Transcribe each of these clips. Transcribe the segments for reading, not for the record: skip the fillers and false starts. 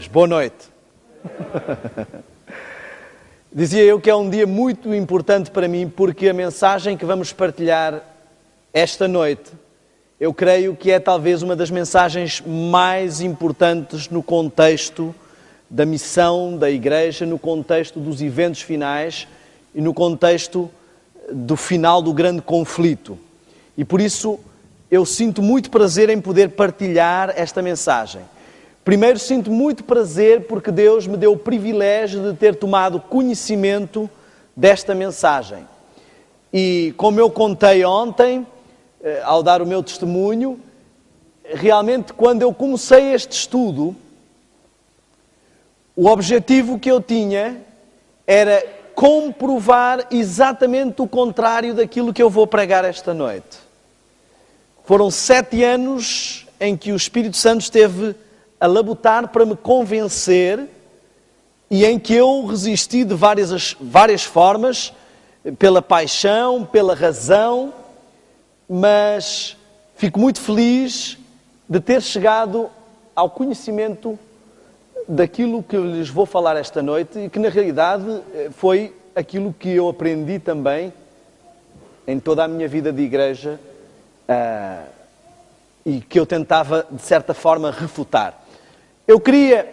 Boa noite. Dizia eu que é um dia muito importante para mim porque a mensagem que vamos partilhar esta noite, eu creio que é talvez uma das mensagens mais importantes no contexto da missão da Igreja, no contexto dos eventos finais e no contexto do final do grande conflito. E por isso eu sinto muito prazer em poder partilhar esta mensagem. Primeiro, sinto muito prazer porque Deus me deu o privilégio de ter tomado conhecimento desta mensagem. E como eu contei ontem, ao dar o meu testemunho, realmente quando eu comecei este estudo, o objetivo que eu tinha era comprovar exatamente o contrário daquilo que eu vou pregar esta noite. Foram 7 anos em que o Espírito Santo esteve a labutar para me convencer e em que eu resisti de várias formas, pela paixão, pela razão, mas fico muito feliz de ter chegado ao conhecimento daquilo que eu lhes vou falar esta noite e que na realidade foi aquilo que eu aprendi também em toda a minha vida de igreja e que eu tentava de certa forma refutar. Eu queria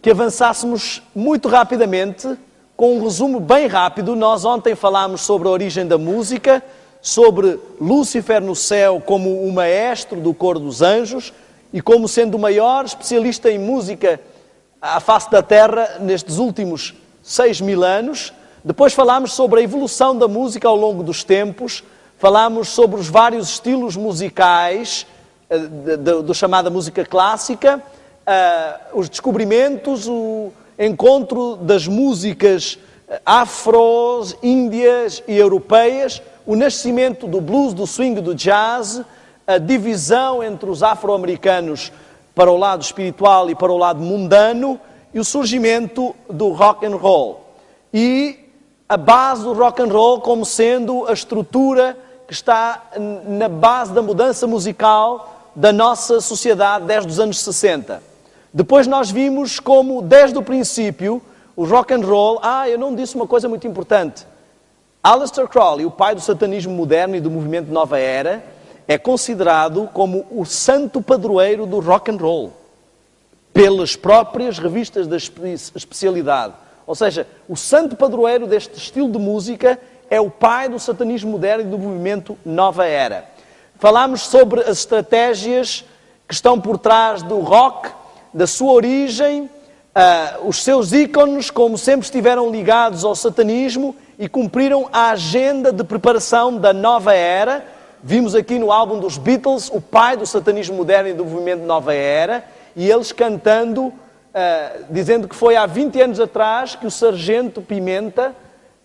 que avançássemos muito rapidamente, com um resumo bem rápido. Nós ontem falámos sobre a origem da música, sobre Lúcifer no céu como o maestro do coro dos anjos e como sendo o maior especialista em música à face da terra nestes últimos 6.000 anos. Depois falámos sobre a evolução da música ao longo dos tempos, falámos sobre os vários estilos musicais da chamada música clássica, os descobrimentos, o encontro das músicas afros, índias e europeias, o nascimento do blues, do swing, do jazz, a divisão entre os afro-americanos para o lado espiritual e para o lado mundano e o surgimento do rock and roll. E a base do rock and roll como sendo a estrutura que está na base da mudança musical da nossa sociedade desde os anos 60. Depois nós vimos como, desde o princípio, o rock and roll... eu não disse uma coisa muito importante. Aleister Crowley, o pai do satanismo moderno e do movimento Nova Era, é considerado como o santo padroeiro do rock and roll, pelas próprias revistas da especialidade. Ou seja, o santo padroeiro deste estilo de música é o pai do satanismo moderno e do movimento Nova Era. Falámos sobre as estratégias que estão por trás do rock, da sua origem, os seus ícones, como sempre estiveram ligados ao satanismo e cumpriram a agenda de preparação da Nova Era. Vimos aqui no álbum dos Beatles o pai do satanismo moderno e do movimento Nova Era, e eles cantando, dizendo que foi há 20 anos atrás que o Sargento Pimenta,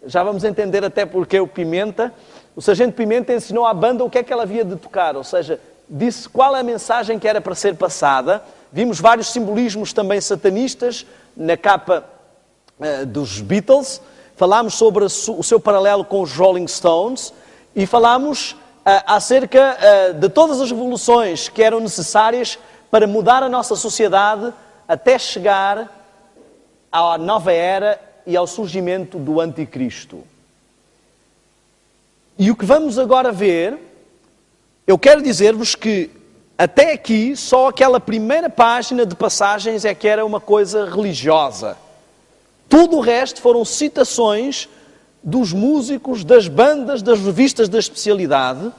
já vamos entender até porque o Pimenta, o Sargento Pimenta ensinou à banda o que é que ela havia de tocar, ou seja, disse qual é a mensagem que era para ser passada. Vimos vários simbolismos também satanistas na capa dos Beatles. Falámos sobre o seu paralelo com os Rolling Stones e falámos acerca de todas as revoluções que eram necessárias para mudar a nossa sociedade até chegar à nova era e ao surgimento do Anticristo. E o que vamos agora ver, eu quero dizer-vos que até aqui, só aquela primeira página de passagens é que era uma coisa religiosa. Tudo o resto foram citações dos músicos, das bandas, das revistas da especialidade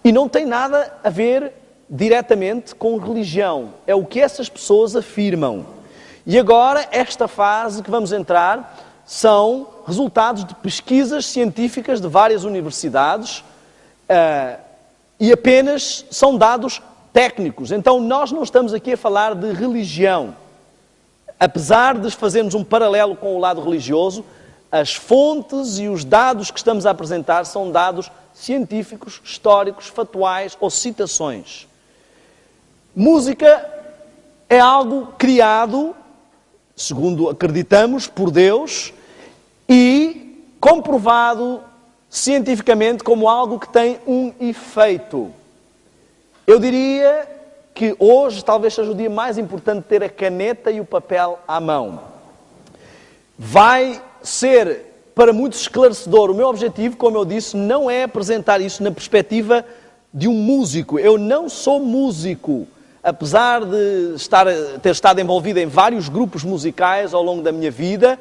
e não tem nada a ver diretamente com religião. É o que essas pessoas afirmam. E agora, esta fase que vamos entrar são resultados de pesquisas científicas de várias universidades e apenas são dados técnicos. Então nós não estamos aqui a falar de religião. Apesar de fazermos um paralelo com o lado religioso, as fontes e os dados que estamos a apresentar são dados científicos, históricos, factuais ou citações. Música é algo criado, segundo acreditamos, por Deus e comprovado cientificamente como algo que tem um efeito. Eu diria que hoje talvez seja o dia mais importante ter a caneta e o papel à mão. Vai ser para muitos esclarecedor. O meu objetivo, como eu disse, não é apresentar isso na perspectiva de um músico. Eu não sou músico, apesar de ter estado envolvido em vários grupos musicais ao longo da minha vida.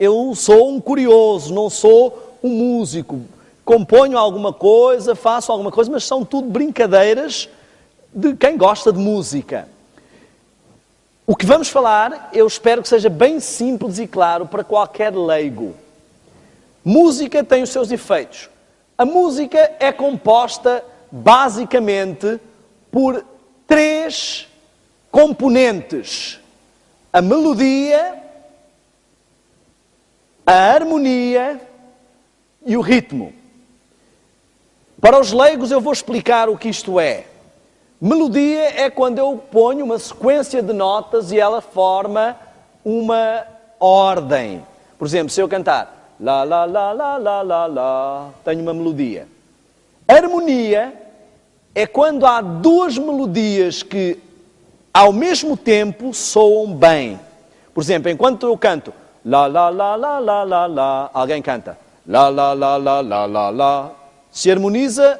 Eu sou um curioso, não sou um músico. Componho alguma coisa, faço alguma coisa, mas são tudo brincadeiras de quem gosta de música. O que vamos falar, eu espero que seja bem simples e claro para qualquer leigo. Música tem os seus efeitos. A música é composta basicamente por 3 componentes: a melodia, a harmonia e o ritmo. Para os leigos eu vou explicar o que isto é. Melodia é quando eu ponho uma sequência de notas e ela forma uma ordem. Por exemplo, se eu cantar lá, lá, lá, lá, lá, lá, lá, tenho uma melodia. Harmonia é quando há 2 melodias que ao mesmo tempo soam bem. Por exemplo, enquanto eu canto lá, lá, lá, lá, lá, lá, lá, alguém canta lá, lá, lá, lá, lá, lá, lá. Se harmoniza,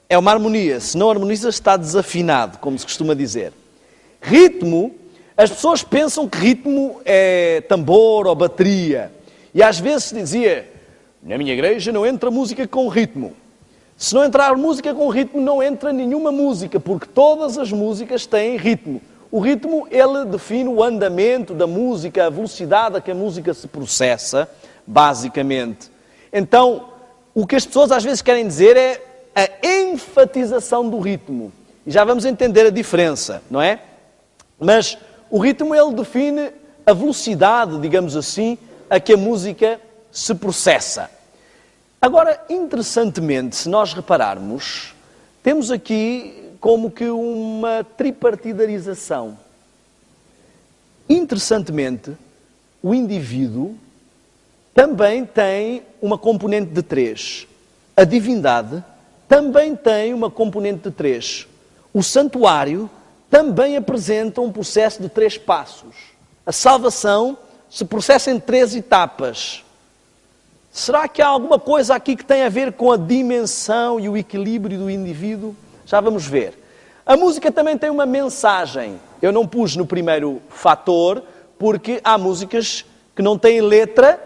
é uma harmonia. Se não harmoniza, está desafinado, como se costuma dizer. Ritmo, as pessoas pensam que ritmo é tambor ou bateria. E às vezes se dizia, na minha igreja não entra música com ritmo. Se não entrar música com ritmo, não entra nenhuma música, porque todas as músicas têm ritmo. O ritmo, ele define o andamento da música, a velocidade a que a música se processa, basicamente. Então, o que as pessoas às vezes querem dizer é a enfatização do ritmo. E já vamos entender a diferença, não é? Mas o ritmo, ele define a velocidade, digamos assim, a que a música se processa. Agora, interessantemente, se nós repararmos, temos aqui como que uma tripartidarização. Interessantemente, o indivíduo também tem uma componente de 3. A divindade também tem uma componente de 3. O santuário também apresenta um processo de 3 passos. A salvação se processa em 3 etapas. Será que há alguma coisa aqui que tem a ver com a dimensão e o equilíbrio do indivíduo? Já vamos ver. A música também tem uma mensagem. Eu não pus no primeiro fator, porque há músicas que não têm letra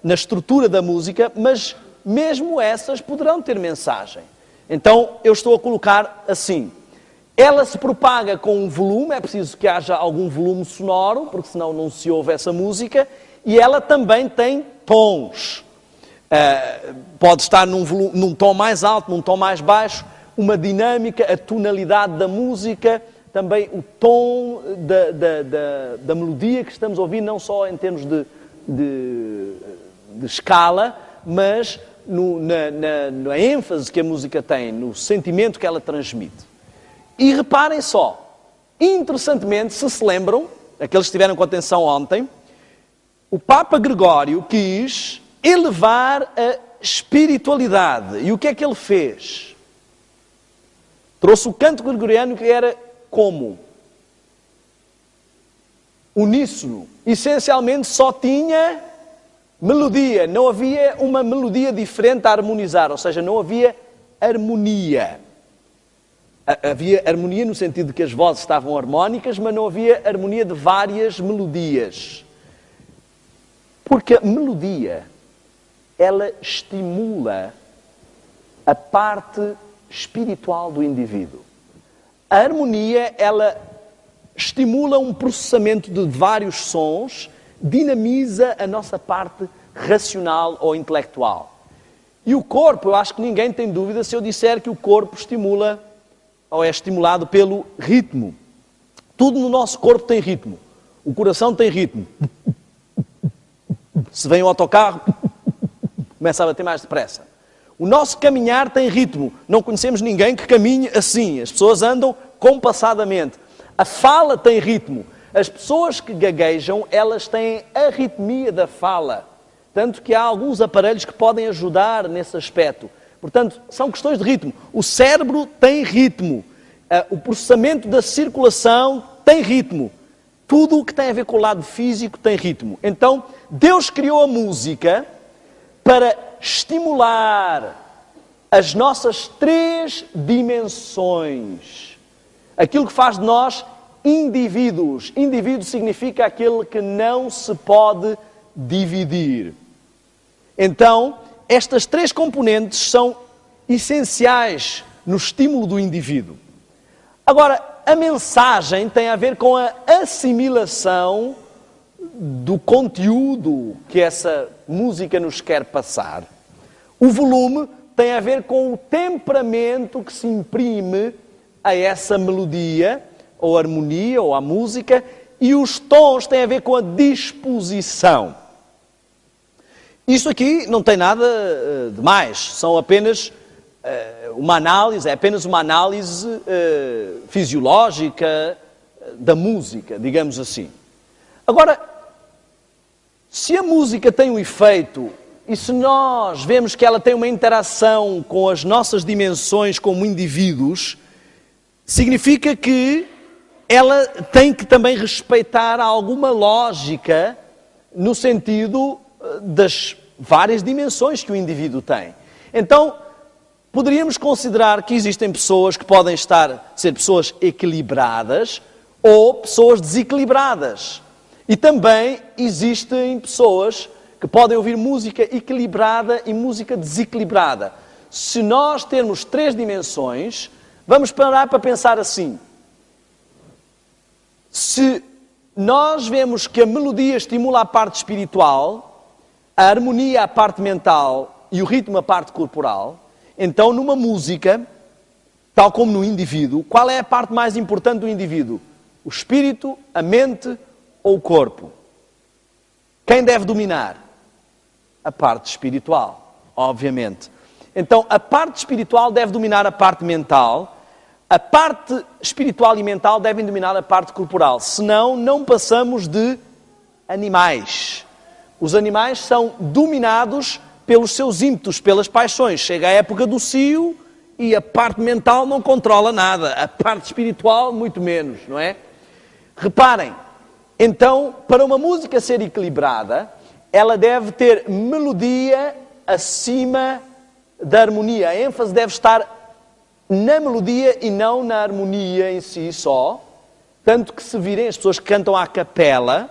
na estrutura da música, mas mesmo essas poderão ter mensagem. Então, eu estou a colocar assim. Ela se propaga com um volume, é preciso que haja algum volume sonoro, porque senão não se ouve essa música, e ela também tem tons. Pode estar num tom mais alto, num tom mais baixo, uma dinâmica, a tonalidade da música, também o tom da melodia que estamos a ouvir, não só em termos de escala, mas na ênfase que a música tem, no sentimento que ela transmite. E reparem só, interessantemente, se lembram, aqueles que estiveram com atenção ontem, o Papa Gregório quis elevar a espiritualidade. E o que é que ele fez? Trouxe o canto gregoriano que era como? Uníssono. Essencialmente só tinha melodia. Não havia uma melodia diferente a harmonizar. Ou seja, não havia harmonia. Havia harmonia no sentido de que as vozes estavam harmónicas, mas não havia harmonia de várias melodias. Porque a melodia, ela estimula a parte espiritual do indivíduo. A harmonia, ela estimula um processamento de vários sons, dinamiza a nossa parte racional ou intelectual. E o corpo, eu acho que ninguém tem dúvida se eu disser que o corpo estimula ou é estimulado pelo ritmo. Tudo no nosso corpo tem ritmo. O coração tem ritmo. Se vem o autocarro, começa a bater mais depressa. O nosso caminhar tem ritmo. Não conhecemos ninguém que caminhe assim. As pessoas andam compassadamente. A fala tem ritmo. As pessoas que gaguejam, elas têm a arritmia da fala. Tanto que há alguns aparelhos que podem ajudar nesse aspecto. Portanto, são questões de ritmo. O cérebro tem ritmo. o processamento da circulação tem ritmo. Tudo o que tem a ver com o lado físico tem ritmo. Então, Deus criou a música para estimular as nossas 3 dimensões. Aquilo que faz de nós indivíduos. Indivíduo significa aquele que não se pode dividir. Então, estas 3 componentes são essenciais no estímulo do indivíduo. Agora, a mensagem tem a ver com a assimilação do conteúdo que essa música nos quer passar. O volume tem a ver com o temperamento que se imprime a essa melodia, ou harmonia, ou a música, e os tons têm a ver com a disposição. Isso aqui não tem nada de mais, são apenas uma análise, é apenas uma análise fisiológica da música, digamos assim. Agora, se a música tem um efeito, e se nós vemos que ela tem uma interação com as nossas dimensões como indivíduos, significa que ela tem que também respeitar alguma lógica no sentido das várias dimensões que o indivíduo tem. Então, poderíamos considerar que existem pessoas que podem ser pessoas equilibradas ou pessoas desequilibradas. E também existem pessoas que podem ouvir música equilibrada e música desequilibrada. Se nós termos 3 dimensões, vamos parar para pensar assim. Se nós vemos que a melodia estimula a parte espiritual, a harmonia a parte mental e o ritmo a parte corporal, então numa música, tal como no indivíduo, qual é a parte mais importante do indivíduo? O espírito, a mente ou o corpo? Quem deve dominar? A parte espiritual, obviamente. Então, a parte espiritual deve dominar a parte mental, a parte espiritual e mental devem dominar a parte corporal. Senão, não passamos de animais. Os animais são dominados pelos seus ímpetos, pelas paixões. Chega a época do cio e a parte mental não controla nada. A parte espiritual, muito menos, não é? Reparem, então, para uma música ser equilibrada, ela deve ter melodia acima da harmonia. A ênfase deve estar na melodia e não na harmonia em si só. Tanto que se virem as pessoas que cantam à capela,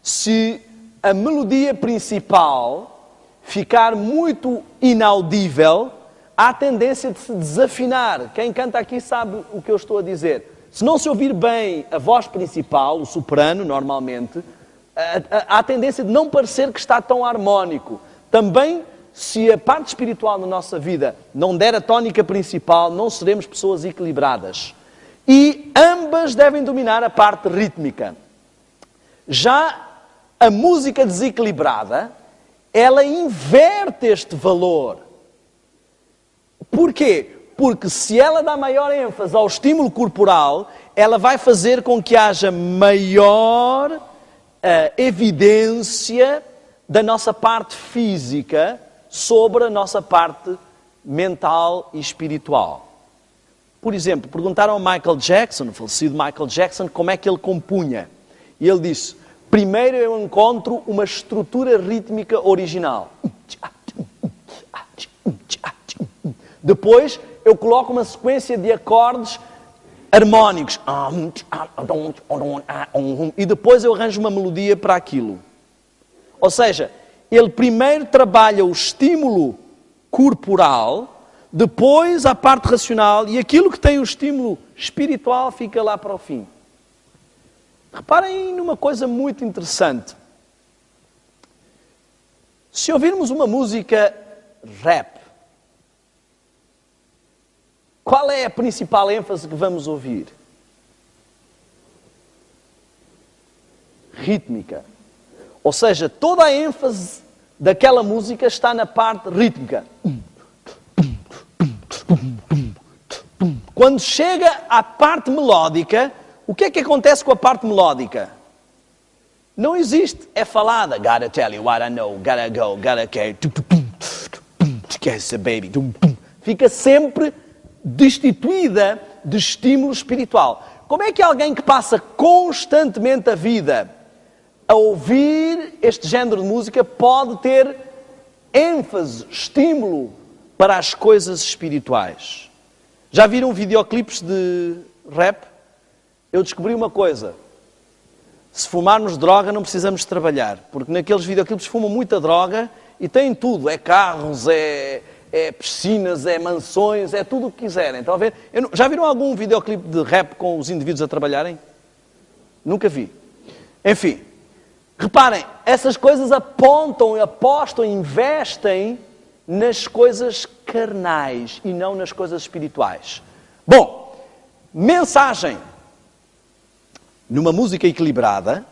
se a melodia principal ficar muito inaudível, há tendência de se desafinar. Quem canta aqui sabe o que eu estou a dizer. Se não se ouvir bem a voz principal, o soprano, normalmente, há tendência de não parecer que está tão harmónico. Também, se a parte espiritual na nossa vida não der a tónica principal, não seremos pessoas equilibradas. E ambas devem dominar a parte rítmica. Já a música desequilibrada, ela inverte este valor. Porquê? Porque se ela dá maior ênfase ao estímulo corporal, ela vai fazer com que haja maior evidência da nossa parte física sobre a nossa parte mental e espiritual. Por exemplo, perguntaram ao Michael Jackson, o falecido Michael Jackson, como é que ele compunha. E ele disse: primeiro eu encontro uma estrutura rítmica original. Depois eu coloco uma sequência de acordes harmónicos. E depois eu arranjo uma melodia para aquilo. Ou seja, ele primeiro trabalha o estímulo corporal, depois a parte racional, e aquilo que tem o estímulo espiritual fica lá para o fim. Reparem numa coisa muito interessante. Se ouvirmos uma música rap, qual é a principal ênfase que vamos ouvir? Rítmica. Ou seja, toda a ênfase daquela música está na parte rítmica. Quando chega à parte melódica, o que é que acontece com a parte melódica? Não existe, é falada. Gotta tell you what I know, gotta go, gotta care. Baby. Fica sempre destituída de estímulo espiritual. Como é que alguém que passa constantemente a vida a ouvir este género de música pode ter ênfase, estímulo para as coisas espirituais? Já viram videoclipes de rap? Eu descobri uma coisa. Se fumarmos droga não precisamos trabalhar, porque naqueles videoclipes fumam muita droga e têm tudo. É carros, é piscinas, é mansões, é tudo o que quiserem. Estão a ver? Já viram algum videoclipe de rap com os indivíduos a trabalharem? Nunca vi. Enfim, reparem, essas coisas apontam, apostam, investem nas coisas carnais e não nas coisas espirituais. Bom, mensagem. Numa música equilibrada,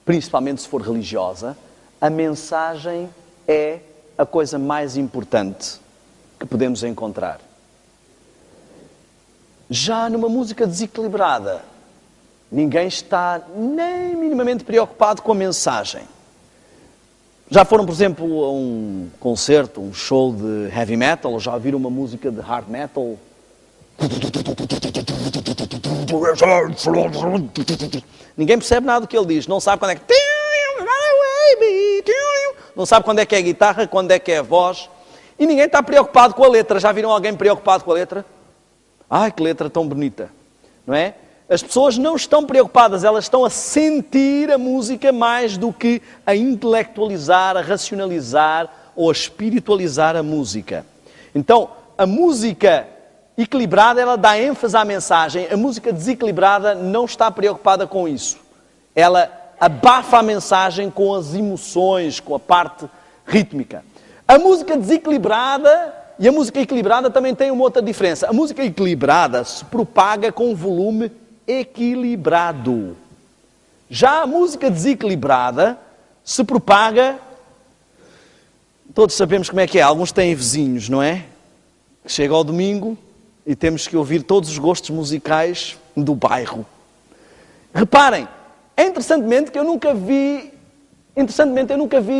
principalmente se for religiosa, a mensagem é a coisa mais importante que podemos encontrar. Já numa música desequilibrada, ninguém está nem minimamente preocupado com a mensagem. Já foram, por exemplo, a um concerto, um show de heavy metal, ou já ouviram uma música de hard metal? Ninguém percebe nada do que ele diz. Não sabe quando é que... Não sabe quando é que é a guitarra, quando é que é a voz. E ninguém está preocupado com a letra. Já viram alguém preocupado com a letra? Ai, que letra tão bonita. Não é? As pessoas não estão preocupadas. Elas estão a sentir a música mais do que a intelectualizar, a racionalizar ou a espiritualizar a música. Então, a música equilibrada, ela dá ênfase à mensagem. A música desequilibrada não está preocupada com isso. Ela abafa a mensagem com as emoções, com a parte rítmica. A música desequilibrada e a música equilibrada também têm uma outra diferença. A música equilibrada se propaga com um volume equilibrado. Já a música desequilibrada se propaga... Todos sabemos como é que é. Alguns têm vizinhos, não é? Chega ao domingo e temos que ouvir todos os gostos musicais do bairro. Reparem, interessantemente eu nunca vi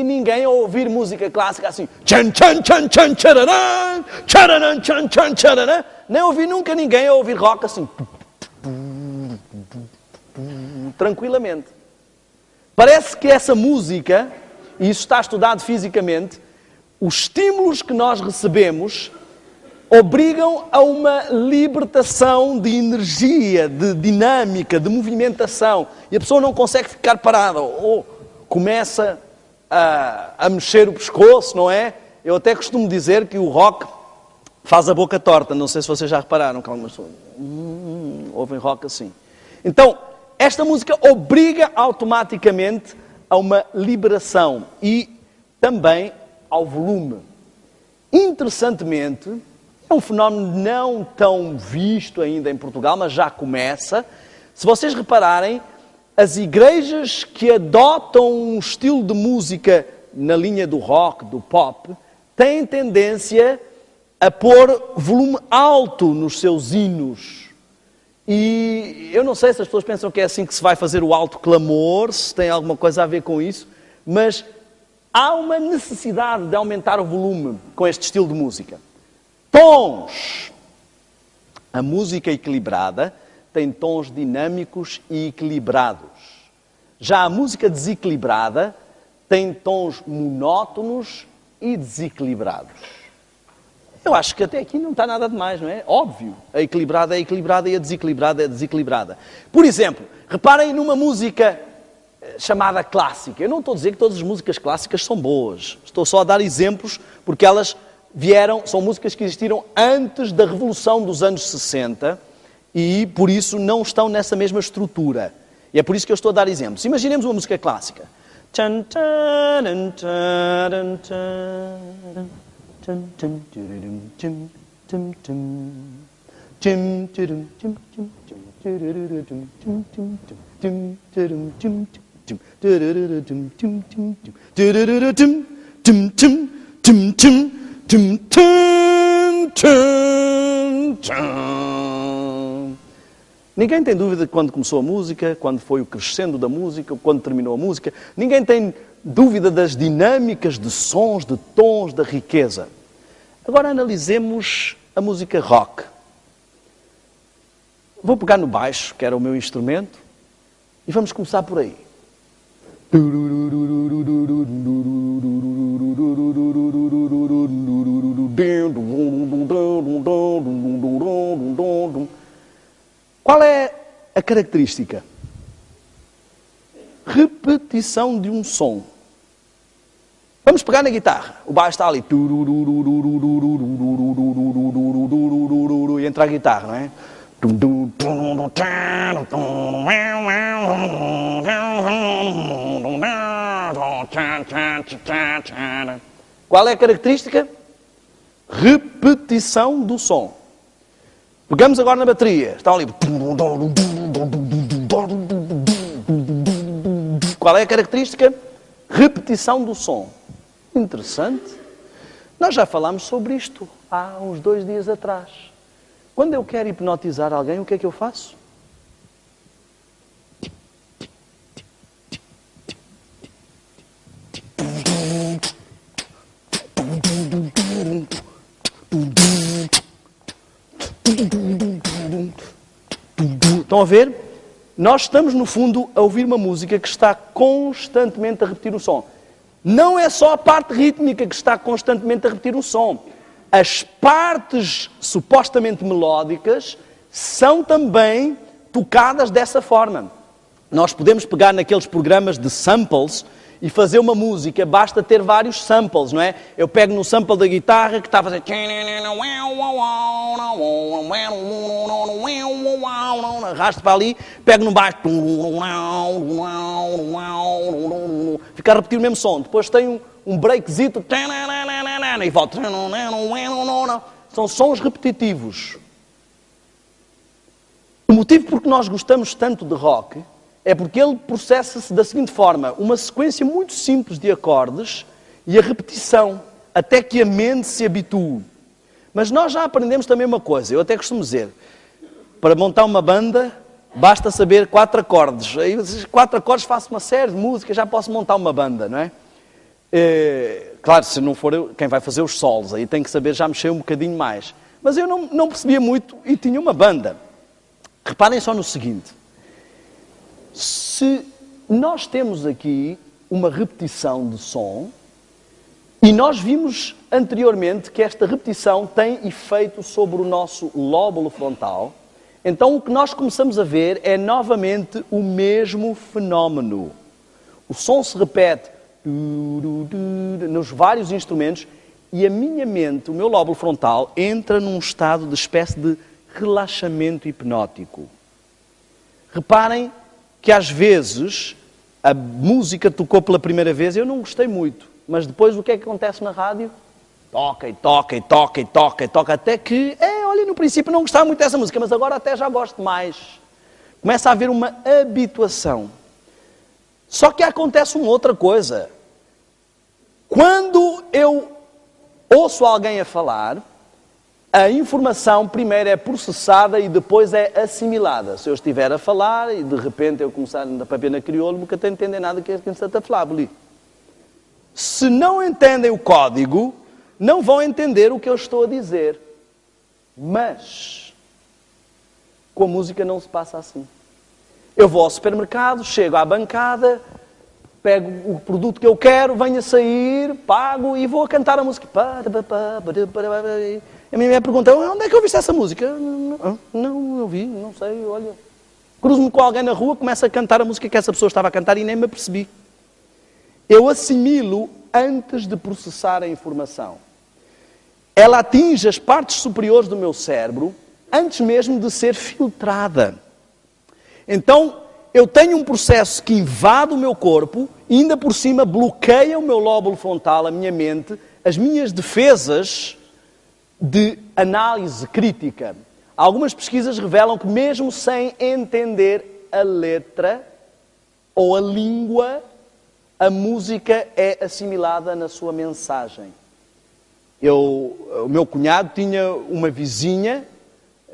ninguém a ouvir música clássica assim. Tchan, tchan, tchan, tchan, tchararam, tchararam, tchan, tchan, tchararam. Nem ouvi nunca ninguém a ouvir rock assim. Tranquilamente. Parece que essa música, e isso está estudado fisicamente, os estímulos que nós recebemos obrigam a uma libertação de energia, de dinâmica, de movimentação. E a pessoa não consegue ficar parada. Ou começa a mexer o pescoço, não é? Eu até costumo dizer que o rock faz a boca torta. Não sei se vocês já repararam que algumas pessoas ouvem rock assim. Então, esta música obriga automaticamente a uma liberação e também ao volume. Interessantemente, é um fenómeno não tão visto ainda em Portugal, mas já começa. Se vocês repararem, as igrejas que adotam um estilo de música na linha do rock, do pop, têm tendência a pôr volume alto nos seus hinos. E eu não sei se as pessoas pensam que é assim que se vai fazer o alto clamor, se tem alguma coisa a ver com isso, mas há uma necessidade de aumentar o volume com este estilo de música. Tons. A música equilibrada tem tons dinâmicos e equilibrados. Já a música desequilibrada tem tons monótonos e desequilibrados. Eu acho que até aqui não está nada de mais, não é? Óbvio. A equilibrada é equilibrada e a desequilibrada é desequilibrada. Por exemplo, reparem numa música chamada clássica. Eu não estou a dizer que todas as músicas clássicas são boas. Estou só a dar exemplos porque elas são músicas que existiram antes da Revolução dos anos 60 e, por isso, não estão nessa mesma estrutura. E é por isso que eu estou a dar exemplos. Imaginemos uma música clássica. Ninguém tem dúvida de quando começou a música, quando foi o crescendo da música, quando terminou a música. Ninguém tem dúvida das dinâmicas, de sons, de tons, da riqueza. Agora analisemos a música rock. vou pegar no baixo, que era o meu instrumento, e vamos começar por aí. Qual é a característica? Repetição de um som. Vamos pegar na guitarra. O baixo está ali. E entra a guitarra, não é? Qual é a característica? Repetição do som. Pegamos agora na bateria. Está ali. Qual é a característica? Repetição do som. Interessante. Nós já falámos sobre isto há uns 2 dias atrás. Quando eu quero hipnotizar alguém, o que é que eu faço? Estão a ver? Nós estamos, no fundo, a ouvir uma música que está constantemente a repetir o som. Não é só a parte rítmica que está constantemente a repetir o som. As partes supostamente melódicas são também tocadas dessa forma. Nós podemos pegar naqueles programas de samples e fazer uma música, basta ter vários samples, não é? Eu pego no sample da guitarra que está a fazer... Arrasto para ali, pego no baixo... Fica a repetir o mesmo som. Depois tem um breakzito... E volta... São sons repetitivos. O motivo por que nós gostamos tanto de rock é porque ele processa-se da seguinte forma: uma sequência muito simples de acordes e a repetição, até que a mente se habitue. Mas nós já aprendemos também uma coisa, eu até costumo dizer, para montar uma banda, basta saber 4 acordes. Aí, 4 acordes, faço uma série de músicas, já posso montar uma banda, não é? Claro, se não for eu, quem vai fazer os solos, aí tem que saber já mexer um bocadinho mais. Mas eu não percebia muito e tinha uma banda. Reparem só no seguinte: se nós temos aqui uma repetição de som, e nós vimos anteriormente que esta repetição tem efeito sobre o nosso lóbulo frontal, então o que nós começamos a ver é novamente o mesmo fenómeno. O som se repete nos vários instrumentos e a minha mente, o meu lóbulo frontal, entra num estado de espécie de relaxamento hipnótico. Reparem que às vezes a música tocou pela primeira vez e eu não gostei muito, mas depois o que é que acontece na rádio? Toca e toca e toca e toca e toca, até que, olha, no princípio não gostava muito dessa música, mas agora até já gosto mais. Começa a haver uma habituação. Só que acontece uma outra coisa. Quando eu ouço alguém a falar, a informação primeiro é processada e depois é assimilada. Se eu estiver a falar e de repente eu começar a andar para ver na crioulo, nunca estou a entender nada que é que está a falar ali. Se não entendem o código, não vão entender o que eu estou a dizer. Mas com a música não se passa assim. Eu vou ao supermercado, chego à bancada, pego o produto que eu quero, venho a sair, pago e vou a cantar a música. A minha mulher pergunta: onde é que ouviste essa música? Não ouvi, não sei, olha. Cruzo-me com alguém na rua, começo a cantar a música que essa pessoa estava a cantar e nem me apercebi. Eu assimilo antes de processar a informação. Ela atinge as partes superiores do meu cérebro antes mesmo de ser filtrada. Então, eu tenho um processo que invade o meu corpo e ainda por cima bloqueia o meu lóbulo frontal, a minha mente, as minhas defesas de análise crítica. Algumas pesquisas revelam que mesmo sem entender a letra ou a língua, a música é assimilada na sua mensagem. O meu cunhado tinha uma vizinha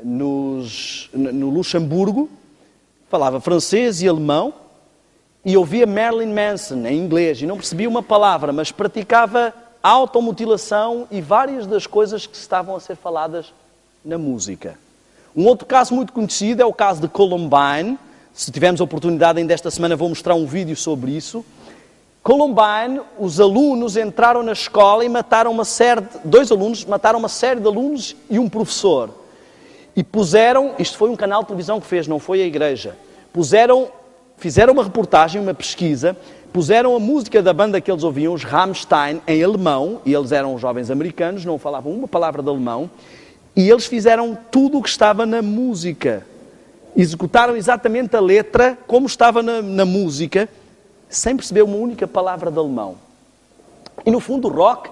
no Luxemburgo, falava francês e alemão, e ouvia Marilyn Manson em inglês, e não percebia uma palavra, mas praticava automutilação e várias das coisas que estavam a ser faladas na música. Um outro caso muito conhecido é o caso de Columbine. Se tivermos a oportunidade ainda esta semana vou mostrar um vídeo sobre isso. Columbine, os alunos entraram na escola e mataram dois alunos, mataram uma série de alunos e um professor. E puseram, isto foi um canal de televisão que fez, não foi a igreja, fizeram uma reportagem, uma pesquisa, puseram a música da banda que eles ouviam, os Rammstein, em alemão, e eles eram jovens americanos, não falavam uma palavra de alemão, e eles fizeram tudo o que estava na música. Executaram exatamente a letra como estava na música, sem perceber uma única palavra de alemão. E no fundo o rock,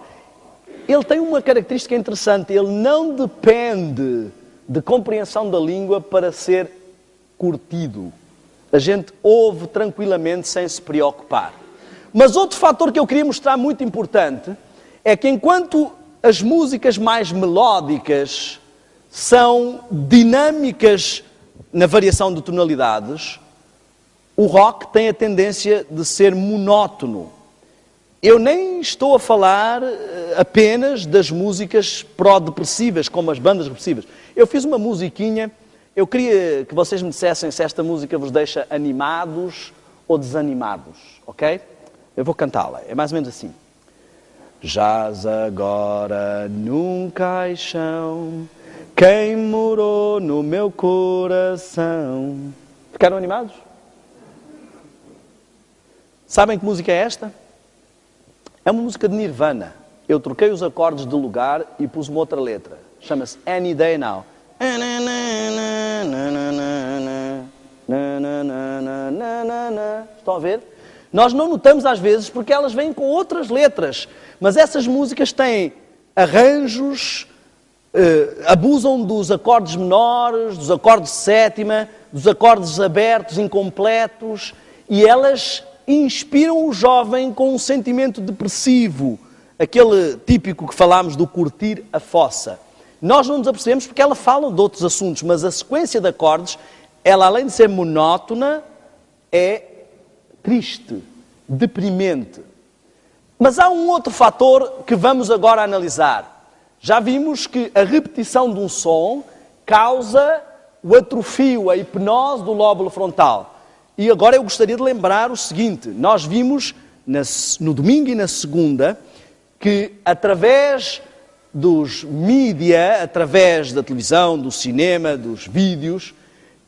ele tem uma característica interessante, ele não depende de compreensão da língua para ser curtido. A gente ouve tranquilamente sem se preocupar. Mas outro fator que eu queria mostrar muito importante é que enquanto as músicas mais melódicas são dinâmicas na variação de tonalidades, o rock tem a tendência de ser monótono. Eu nem estou a falar apenas das músicas pró-depressivas, como as bandas depressivas. Eu fiz uma musiquinha, eu queria que vocês me dissessem se esta música vos deixa animados ou desanimados, ok? Eu vou cantá-la, é mais ou menos assim. Jaz agora num caixão, quem morou no meu coração. Ficaram animados? Sabem que música é esta? É uma música de Nirvana. Eu troquei os acordes de lugar e pus uma outra letra. Chama-se Any Day Now. Estão a ver? Nós não notamos às vezes porque elas vêm com outras letras. Mas essas músicas têm arranjos, abusam dos acordes menores, dos acordes de sétima, dos acordes abertos, incompletos, e elas inspiram o jovem com um sentimento depressivo, aquele típico que falámos do curtir a fossa. Nós não nos apercebemos porque ela fala de outros assuntos, mas a sequência de acordes, ela além de ser monótona, é triste, deprimente. Mas há um outro fator que vamos agora analisar. Já vimos que a repetição de um som causa o atrofio, a hipnose do lóbulo frontal. E agora eu gostaria de lembrar o seguinte, nós vimos no domingo e na segunda que através dos mídia, através da televisão, do cinema, dos vídeos,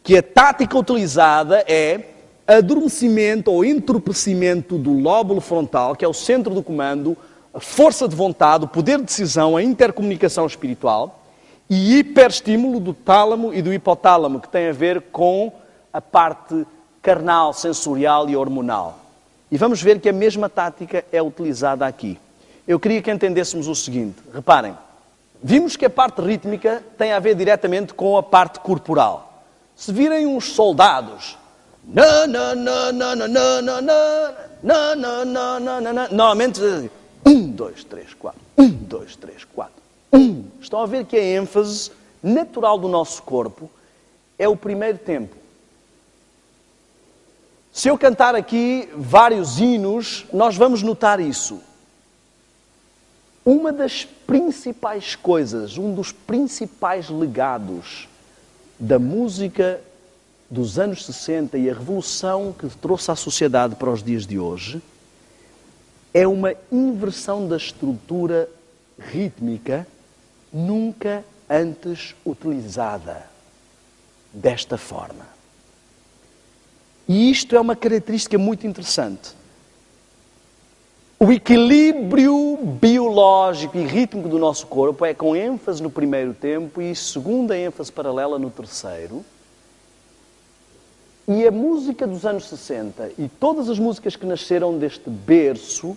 que a tática utilizada é adormecimento ou entorpecimento do lóbulo frontal, que é o centro do comando, a força de vontade, o poder de decisão, a intercomunicação espiritual, e hiperestímulo do tálamo e do hipotálamo, que tem a ver com a parte carnal, sensorial e hormonal. E vamos ver que a mesma tática é utilizada aqui. Eu queria que entendêssemos o seguinte, reparem, vimos que a parte rítmica tem a ver diretamente com a parte corporal. Se virem uns soldados, normalmente 1, 2, 3, 4, 1, 2, 3, 4, 1. Estão a ver que a ênfase natural do nosso corpo é o primeiro tempo. Se eu cantar aqui vários hinos, nós vamos notar isso. Uma das principais coisas, um dos principais legados da música dos anos 60 e a revolução que trouxe à sociedade para os dias de hoje, é uma inversão da estrutura rítmica nunca antes utilizada desta forma. E isto é uma característica muito interessante. O equilíbrio biológico e rítmico do nosso corpo é com ênfase no primeiro tempo e segunda ênfase paralela no terceiro. E a música dos anos 60 e todas as músicas que nasceram deste berço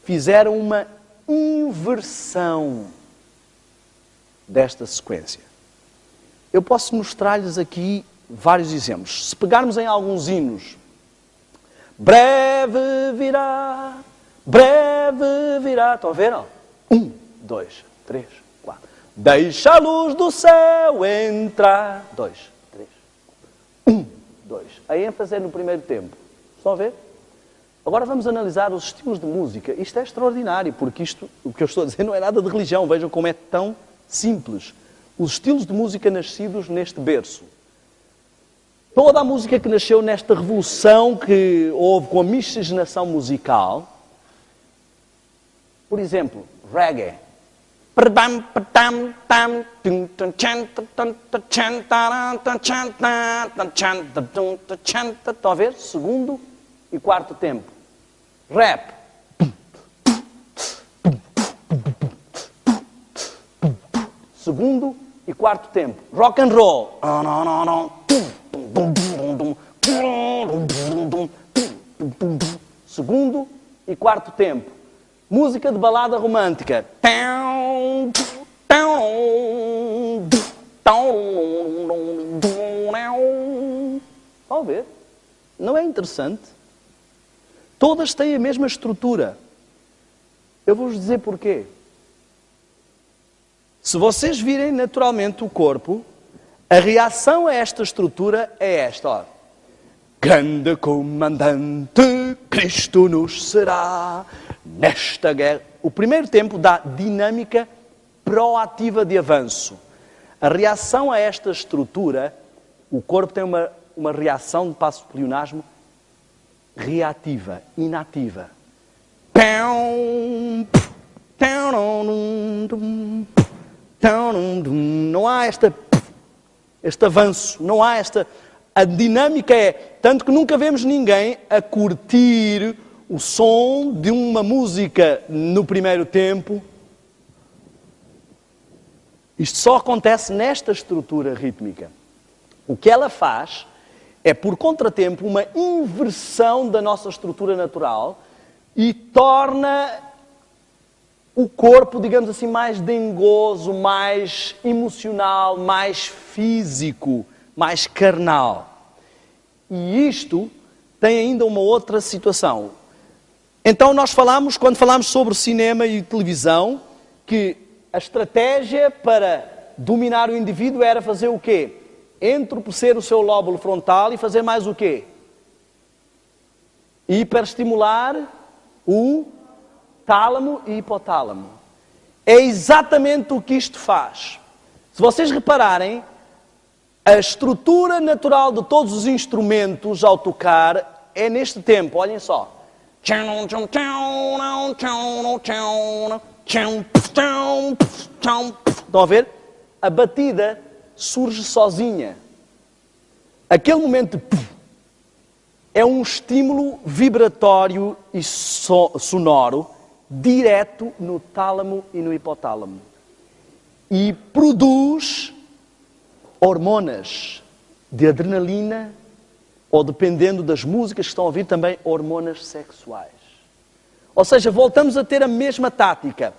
fizeram uma inversão desta sequência. Eu posso mostrar-lhes aqui vários exemplos. Se pegarmos em alguns hinos, breve virá, estão a ver? 1, 2, 3, 4. Deixa a luz do céu entrar. 2, 3, 1, 2. A ênfase é no primeiro tempo. Estão a ver? Agora vamos analisar os estilos de música. Isto é extraordinário, porque isto, o que eu estou a dizer não é nada de religião. Vejam como é tão simples. os estilos de música nascidos neste berço. Toda a música que nasceu nesta revolução que houve com a miscigenação musical, por exemplo, reggae. Estão a ver? Segundo e quarto tempo. Rap. Segundo e quarto tempo. Rock and roll. Segundo e quarto tempo. Música de balada romântica. Estão a ver? Não é interessante? Todas têm a mesma estrutura. Eu vou-vos dizer porquê. Se vocês virem naturalmente o corpo, a reação a esta estrutura é esta, ó. Grande comandante, Cristo nos será nesta guerra. O primeiro tempo dá dinâmica proativa de avanço. A reação a esta estrutura, o corpo tem uma reação de passo de pleonasmo reativa, inativa. Não há este avanço, não há esta... A dinâmica é, tanto que nunca vemos ninguém a curtir o som de uma música no primeiro tempo. Isto só acontece nesta estrutura rítmica. O que ela faz é, por contratempo, uma inversão da nossa estrutura natural e torna o corpo, digamos assim, mais dengoso, mais emocional, mais físico, mais carnal. E isto tem ainda uma outra situação. Então nós falamos, quando falamos sobre cinema e televisão, que a estratégia para dominar o indivíduo era fazer o quê? Entorpecer o seu lóbulo frontal e fazer mais o quê? Hiperestimular o tálamo e hipotálamo. É exatamente o que isto faz. Se vocês repararem, a estrutura natural de todos os instrumentos ao tocar é neste tempo, olhem só. Estão a ver? A batida surge sozinha. Aquele momento é um estímulo vibratório e sonoro direto no tálamo e no hipotálamo. E produz hormonas de adrenalina ou, dependendo das músicas que estão a ouvir, também hormonas sexuais. Ou seja, voltamos a ter a mesma tática.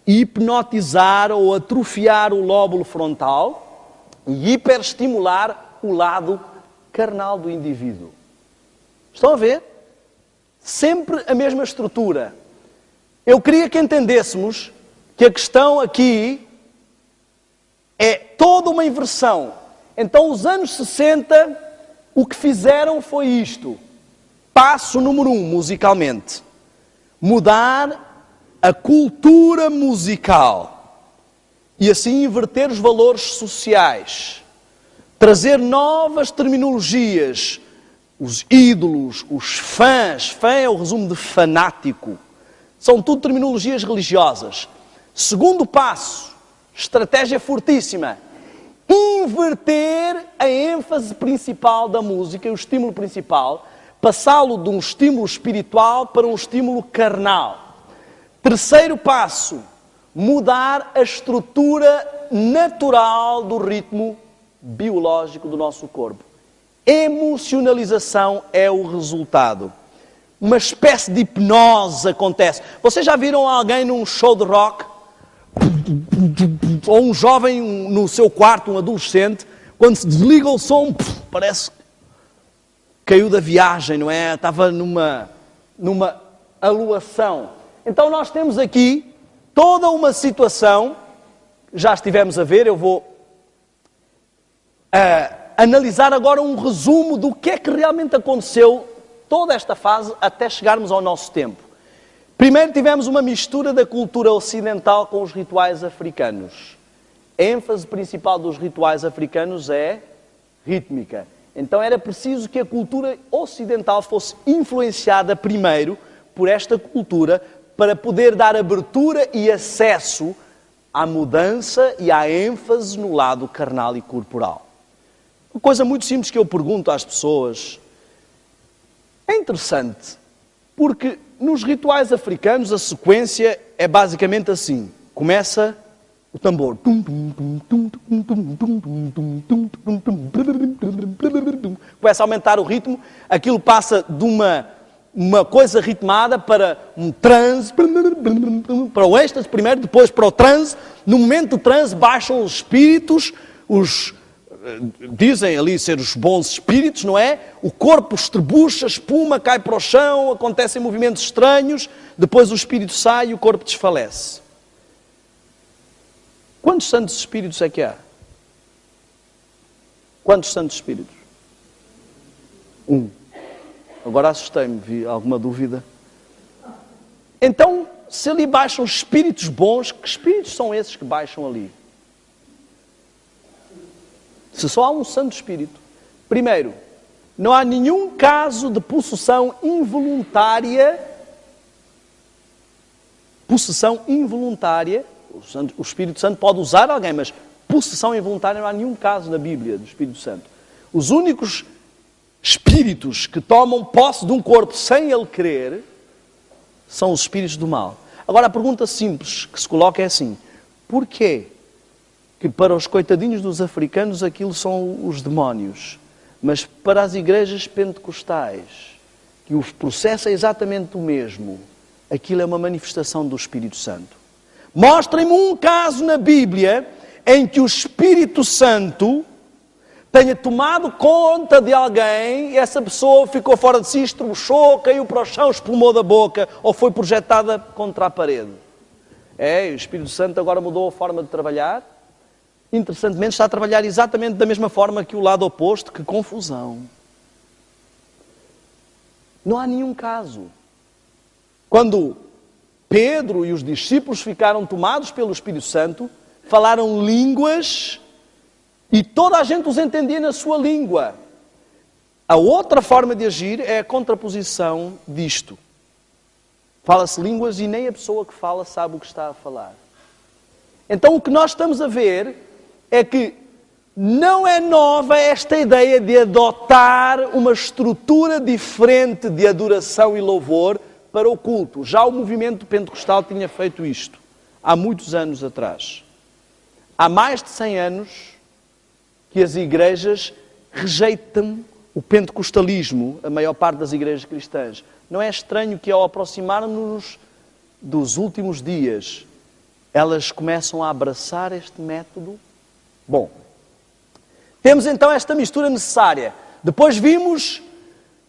Hipnotizar ou atrofiar o lóbulo frontal e hiperestimular o lado carnal do indivíduo. Estão a ver? Sempre a mesma estrutura. Eu queria que entendêssemos que a questão aqui é toda uma inversão. Então, os anos 60, o que fizeram foi isto. Passo número 1, musicalmente. Mudar a cultura musical. E assim inverter os valores sociais. Trazer novas terminologias. Os ídolos, os fãs. Fã é o resumo de fanático. São tudo terminologias religiosas. Segundo passo, estratégia fortíssima. Inverter a ênfase principal da música, o estímulo principal, passá-lo de um estímulo espiritual para um estímulo carnal. Terceiro passo, mudar a estrutura natural do ritmo biológico do nosso corpo. Emocionalização é o resultado. Uma espécie de hipnose acontece. Vocês já viram alguém num show de rock? Ou um jovem no seu quarto, um adolescente, quando se desliga o som, parece que caiu da viagem, não é? Estava numa aluação. Então nós temos aqui toda uma situação, já estivemos a ver, eu vou analisar agora um resumo do que é que realmente aconteceu toda esta fase até chegarmos ao nosso tempo. Primeiro tivemos uma mistura da cultura ocidental com os rituais africanos. A ênfase principal dos rituais africanos é rítmica. Então era preciso que a cultura ocidental fosse influenciada primeiro por esta cultura para poder dar abertura e acesso à mudança e à ênfase no lado carnal e corporal. Uma coisa muito simples que eu pergunto às pessoas. É interessante, porque nos rituais africanos a sequência é basicamente assim. Começa o tambor. Começa a aumentar o ritmo. Aquilo passa de uma coisa ritmada para um transe, para o êxtase primeiro, depois para o transe. No momento do transe baixam os espíritos, dizem ali ser os bons espíritos, não é? O corpo estrebucha, espuma, cai para o chão, acontecem movimentos estranhos, depois o espírito sai e o corpo desfalece. Quantos santos espíritos é que há? Quantos santos espíritos? Um. Agora assustei-me, vi alguma dúvida. Então, se ali baixam espíritos bons, que espíritos são esses que baixam ali? Se só há um santo espírito. Primeiro, não há nenhum caso de possessão involuntária. Possessão involuntária. O Espírito Santo pode usar alguém, mas possessão involuntária não há nenhum caso na Bíblia do Espírito Santo. Os únicos espíritos que tomam posse de um corpo sem ele querer são os espíritos do mal. Agora a pergunta simples que se coloca é assim: porquê que para os coitadinhos dos africanos aquilo são os demónios, mas para as igrejas pentecostais, que o processo é exatamente o mesmo, aquilo é uma manifestação do Espírito Santo? Mostrem-me um caso na Bíblia em que o Espírito Santo tenha tomado conta de alguém e essa pessoa ficou fora de si, estruchou, caiu para o chão, espumou da boca ou foi projetada contra a parede. O Espírito Santo agora mudou a forma de trabalhar. Interessantemente, está a trabalhar exatamente da mesma forma que o lado oposto. Que confusão. Não há nenhum caso. Quando Pedro e os discípulos ficaram tomados pelo Espírito Santo, falaram línguas e toda a gente os entendia na sua língua. A outra forma de agir é a contraposição disto. Fala-se línguas e nem a pessoa que fala sabe o que está a falar. Então o que nós estamos a ver é que não é nova esta ideia de adotar uma estrutura diferente de adoração e louvor para o culto. Já o movimento pentecostal tinha feito isto há muitos anos atrás. Há mais de 100 anos que as igrejas rejeitam o pentecostalismo, a maior parte das igrejas cristãs. Não é estranho que ao aproximar-nos dos últimos dias, elas começam a abraçar este método? Bom, temos então esta mistura necessária. Depois vimos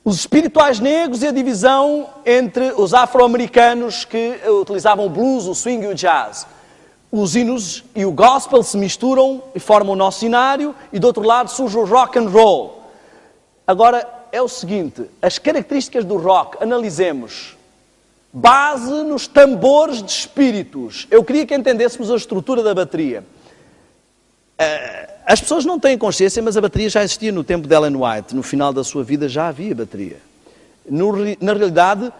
os espirituais negros e a divisão entre os afro-americanos que utilizavam o blues, o swing e o jazz. Os hinos e o gospel se misturam e formam o nosso cenário e do outro lado surge o rock and roll. Agora é o seguinte, as características do rock, analisemos. Base nos tambores de espíritos. Eu queria que entendêssemos a estrutura da bateria. As pessoas não têm consciência, mas a bateria já existia no tempo de Ellen White. No final da sua vida já havia bateria. Na realidade,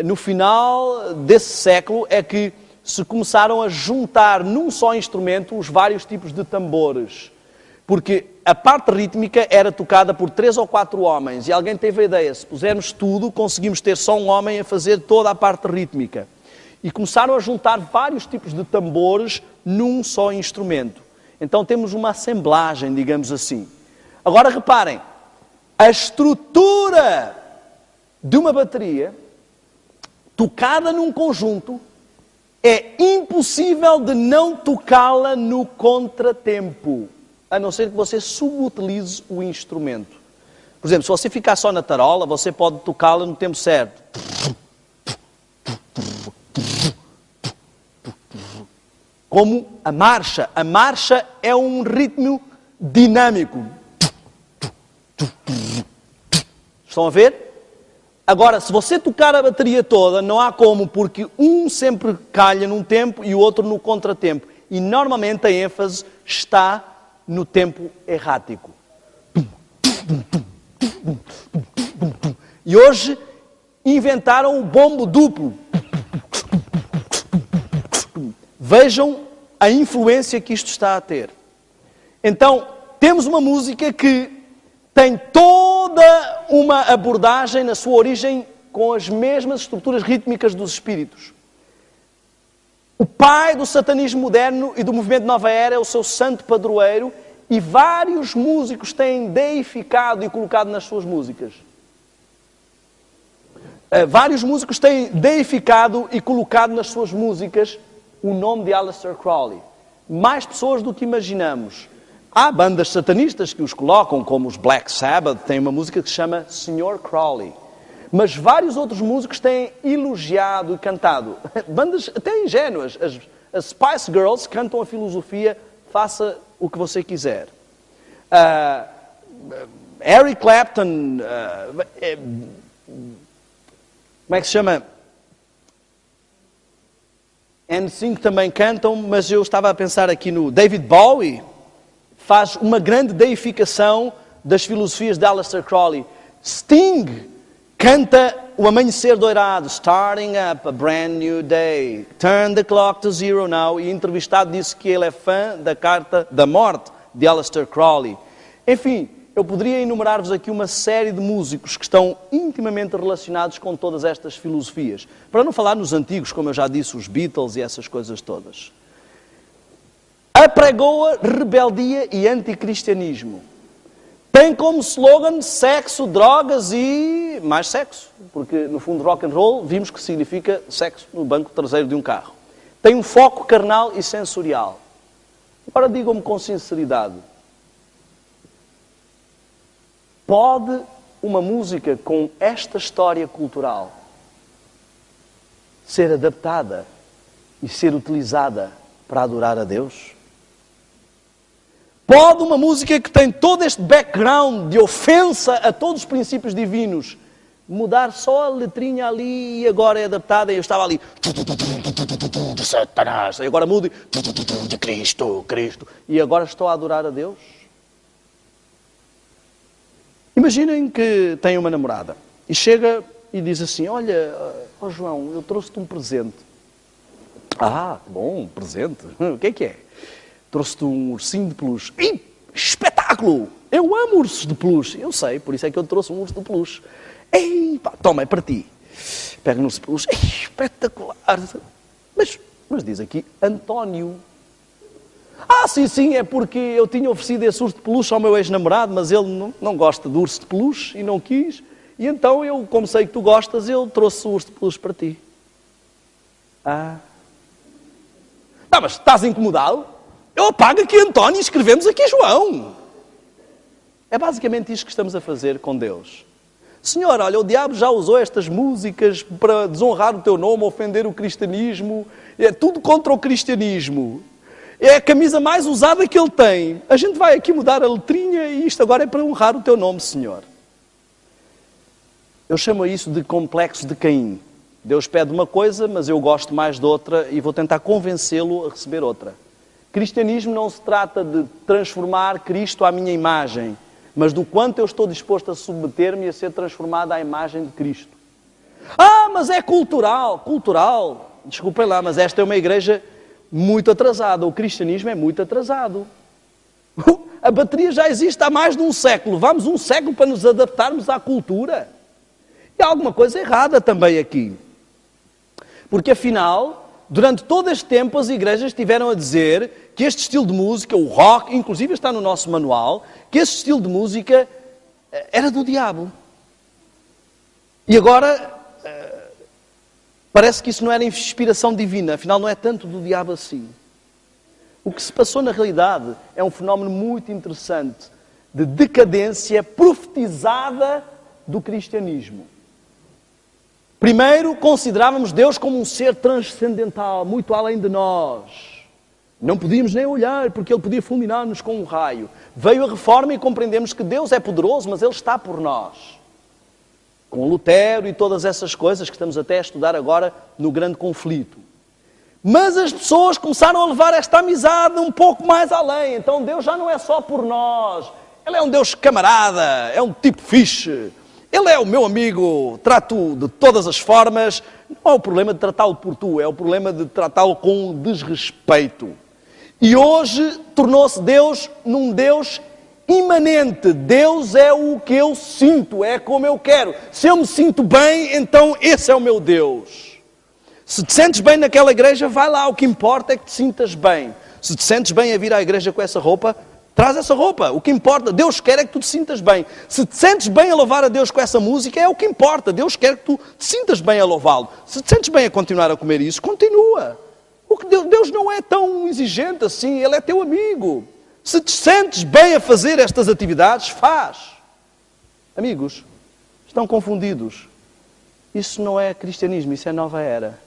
no final desse século é que se começaram a juntar num só instrumento os vários tipos de tambores. Porque a parte rítmica era tocada por 3 ou 4 homens. E alguém teve a ideia, se pusermos tudo, conseguimos ter só um homem a fazer toda a parte rítmica. E começaram a juntar vários tipos de tambores num só instrumento. Então temos uma assemblagem, digamos assim. Agora reparem, a estrutura de uma bateria, tocada num conjunto, é impossível de não tocá-la no contratempo, a não ser que você subutilize o instrumento. Por exemplo, se você ficar só na tarola, você pode tocá-la no tempo certo. Como a marcha. A marcha é um ritmo dinâmico. Estão a ver? Agora, se você tocar a bateria toda, não há como, porque um sempre calha num tempo e o outro no contratempo. e normalmente a ênfase está no tempo errático. E hoje inventaram o bombo duplo. Vejam a influência que isto está a ter. Então, temos uma música que tem toda uma abordagem na sua origem com as mesmas estruturas rítmicas dos espíritos. O pai do satanismo moderno e do movimento Nova Era é o seu santo padroeiro e vários músicos têm deificado e colocado nas suas músicas. Vários músicos têm deificado e colocado nas suas músicas o nome de Aleister Crowley. Mais pessoas do que imaginamos. Há bandas satanistas que os colocam, como os Black Sabbath, tem uma música que se chama Sr. Crowley. Mas vários outros músicos têm elogiado e cantado. Bandas até ingênuas. As Spice Girls cantam a filosofia, faça o que você quiser. Eric Clapton, como é que se chama? NSYNC também cantam, mas eu estava a pensar aqui no David Bowie, faz uma grande deificação das filosofias de Aleister Crowley. Sting canta o amanhecer dourado, starting up a brand new day, turn the clock to zero now, e entrevistado disse que ele é fã da Carta da Morte de Aleister Crowley. Enfim, eu poderia enumerar-vos aqui uma série de músicos que estão intimamente relacionados com todas estas filosofias. Para não falar nos antigos, como eu já disse, os Beatles e essas coisas todas. Apregou-a rebeldia e anticristianismo. Tem como slogan sexo, drogas e mais sexo. Porque, no fundo, rock and roll, vimos que significa sexo no banco traseiro de um carro. Tem um foco carnal e sensorial. Agora digam-me com sinceridade. Pode uma música com esta história cultural ser adaptada e ser utilizada para adorar a Deus? Pode uma música que tem todo este background de ofensa a todos os princípios divinos mudar só a letrinha ali e agora é adaptada? Eu estava ali de Satanás, e agora mudo de Cristo, Cristo, e agora estou a adorar a Deus? Imaginem que tem uma namorada e chega e diz assim: olha, João, eu trouxe-te um presente. Ah, bom, um presente. O que é? Trouxe-te um ursinho de peluche. Ih, espetáculo! Eu amo ursos de peluche. Eu sei, por isso é que eu trouxe um urso de peluche. Ei, pá, toma, é para ti. Pega no urso de peluche. Ei, espetacular! Mas diz aqui António. Ah, sim, é porque eu tinha oferecido esse urso de peluche ao meu ex-namorado, mas ele não gosta de urso de peluche e não quis. E então eu, como sei que tu gostas, eu trouxe o urso de peluche para ti. Ah. Não, mas estás incomodado? Eu apago aqui António e escrevemos aqui João. É basicamente isto que estamos a fazer com Deus. Senhor, olha, o diabo já usou estas músicas para desonrar o teu nome, ofender o cristianismo. É tudo contra o cristianismo. É a camisa mais usada que ele tem. A gente vai aqui mudar a letrinha e isto agora é para honrar o teu nome, Senhor. Eu chamo isso de complexo de Caim. Deus pede uma coisa, mas eu gosto mais de outra e vou tentar convencê-lo a receber outra. Cristianismo não se trata de transformar Cristo à minha imagem, mas do quanto eu estou disposto a submeter-me a ser transformado à imagem de Cristo. Ah, mas é cultural. Cultural. Desculpem lá, mas esta é uma igreja muito atrasada. O cristianismo é muito atrasado. A bateria já existe há mais de um século. Vamos um século para nos adaptarmos à cultura. E há alguma coisa errada também aqui. Porque afinal, durante todo este tempo as igrejas estiveram a dizer que este estilo de música, o rock, inclusive está no nosso manual, que este estilo de música era do diabo. E agora parece que isso não era inspiração divina, afinal não é tanto do diabo assim. O que se passou na realidade é um fenómeno muito interessante de decadência profetizada do cristianismo. Primeiro, considerávamos Deus como um ser transcendental, muito além de nós. Não podíamos nem olhar, porque Ele podia fulminar-nos com um raio. Veio a Reforma e compreendemos que Deus é poderoso, mas Ele está por nós. Com Lutero e todas essas coisas que estamos até a estudar agora no grande conflito. Mas as pessoas começaram a levar esta amizade um pouco mais além. Então Deus já não é só por nós. Ele é um Deus camarada, é um tipo fixe. Ele é o meu amigo, trato-o de todas as formas. Não é o problema de tratá-lo por tu, é o problema de tratá-lo com desrespeito. E hoje tornou-se Deus num Deus imanente. Deus é o que eu sinto, é como eu quero. Se eu me sinto bem, então esse é o meu Deus. Se te sentes bem naquela igreja, vai lá. O que importa é que te sintas bem. Se te sentes bem a vir à igreja com essa roupa, traz essa roupa. O que importa, Deus quer é que tu te sintas bem. Se te sentes bem a louvar a Deus com essa música, é o que importa. Deus quer que tu te sintas bem a louvá-lo. Se te sentes bem a continuar a comer isso, continua. Deus não é tão exigente assim, Ele é teu amigo. Se te sentes bem a fazer estas atividades, faz. Amigos, estão confundidos. Isso não é cristianismo, isso é nova era.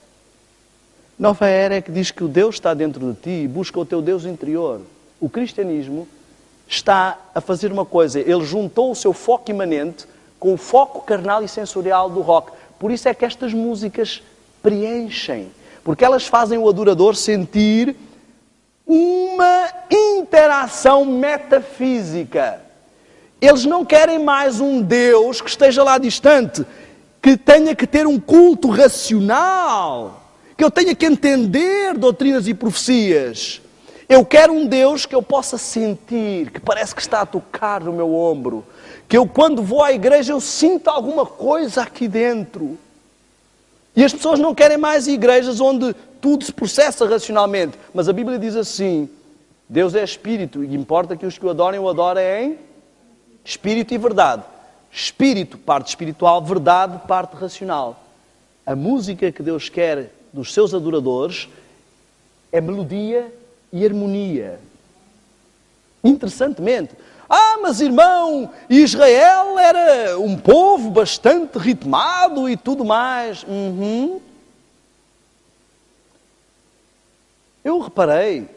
Nova era é que diz que o Deus está dentro de ti e busca o teu Deus interior. O cristianismo está a fazer uma coisa. Ele juntou o seu foco imanente com o foco carnal e sensorial do rock. Por isso é que estas músicas preenchem. Porque elas fazem o adorador sentir uma interação metafísica. Eles não querem mais um Deus que esteja lá distante, que tenha que ter um culto racional, que eu tenha que entender doutrinas e profecias. Eu quero um Deus que eu possa sentir, que parece que está a tocar no meu ombro, que eu quando vou à igreja eu sinto alguma coisa aqui dentro. E as pessoas não querem mais igrejas onde tudo se processa racionalmente. Mas a Bíblia diz assim, Deus é Espírito e importa que os que o adorem em Espírito e verdade. Espírito, parte espiritual, verdade, parte racional. A música que Deus quer dos seus adoradores é melodia e harmonia. Interessantemente. Mas irmão, Israel era um povo bastante ritmado e tudo mais. Eu reparei,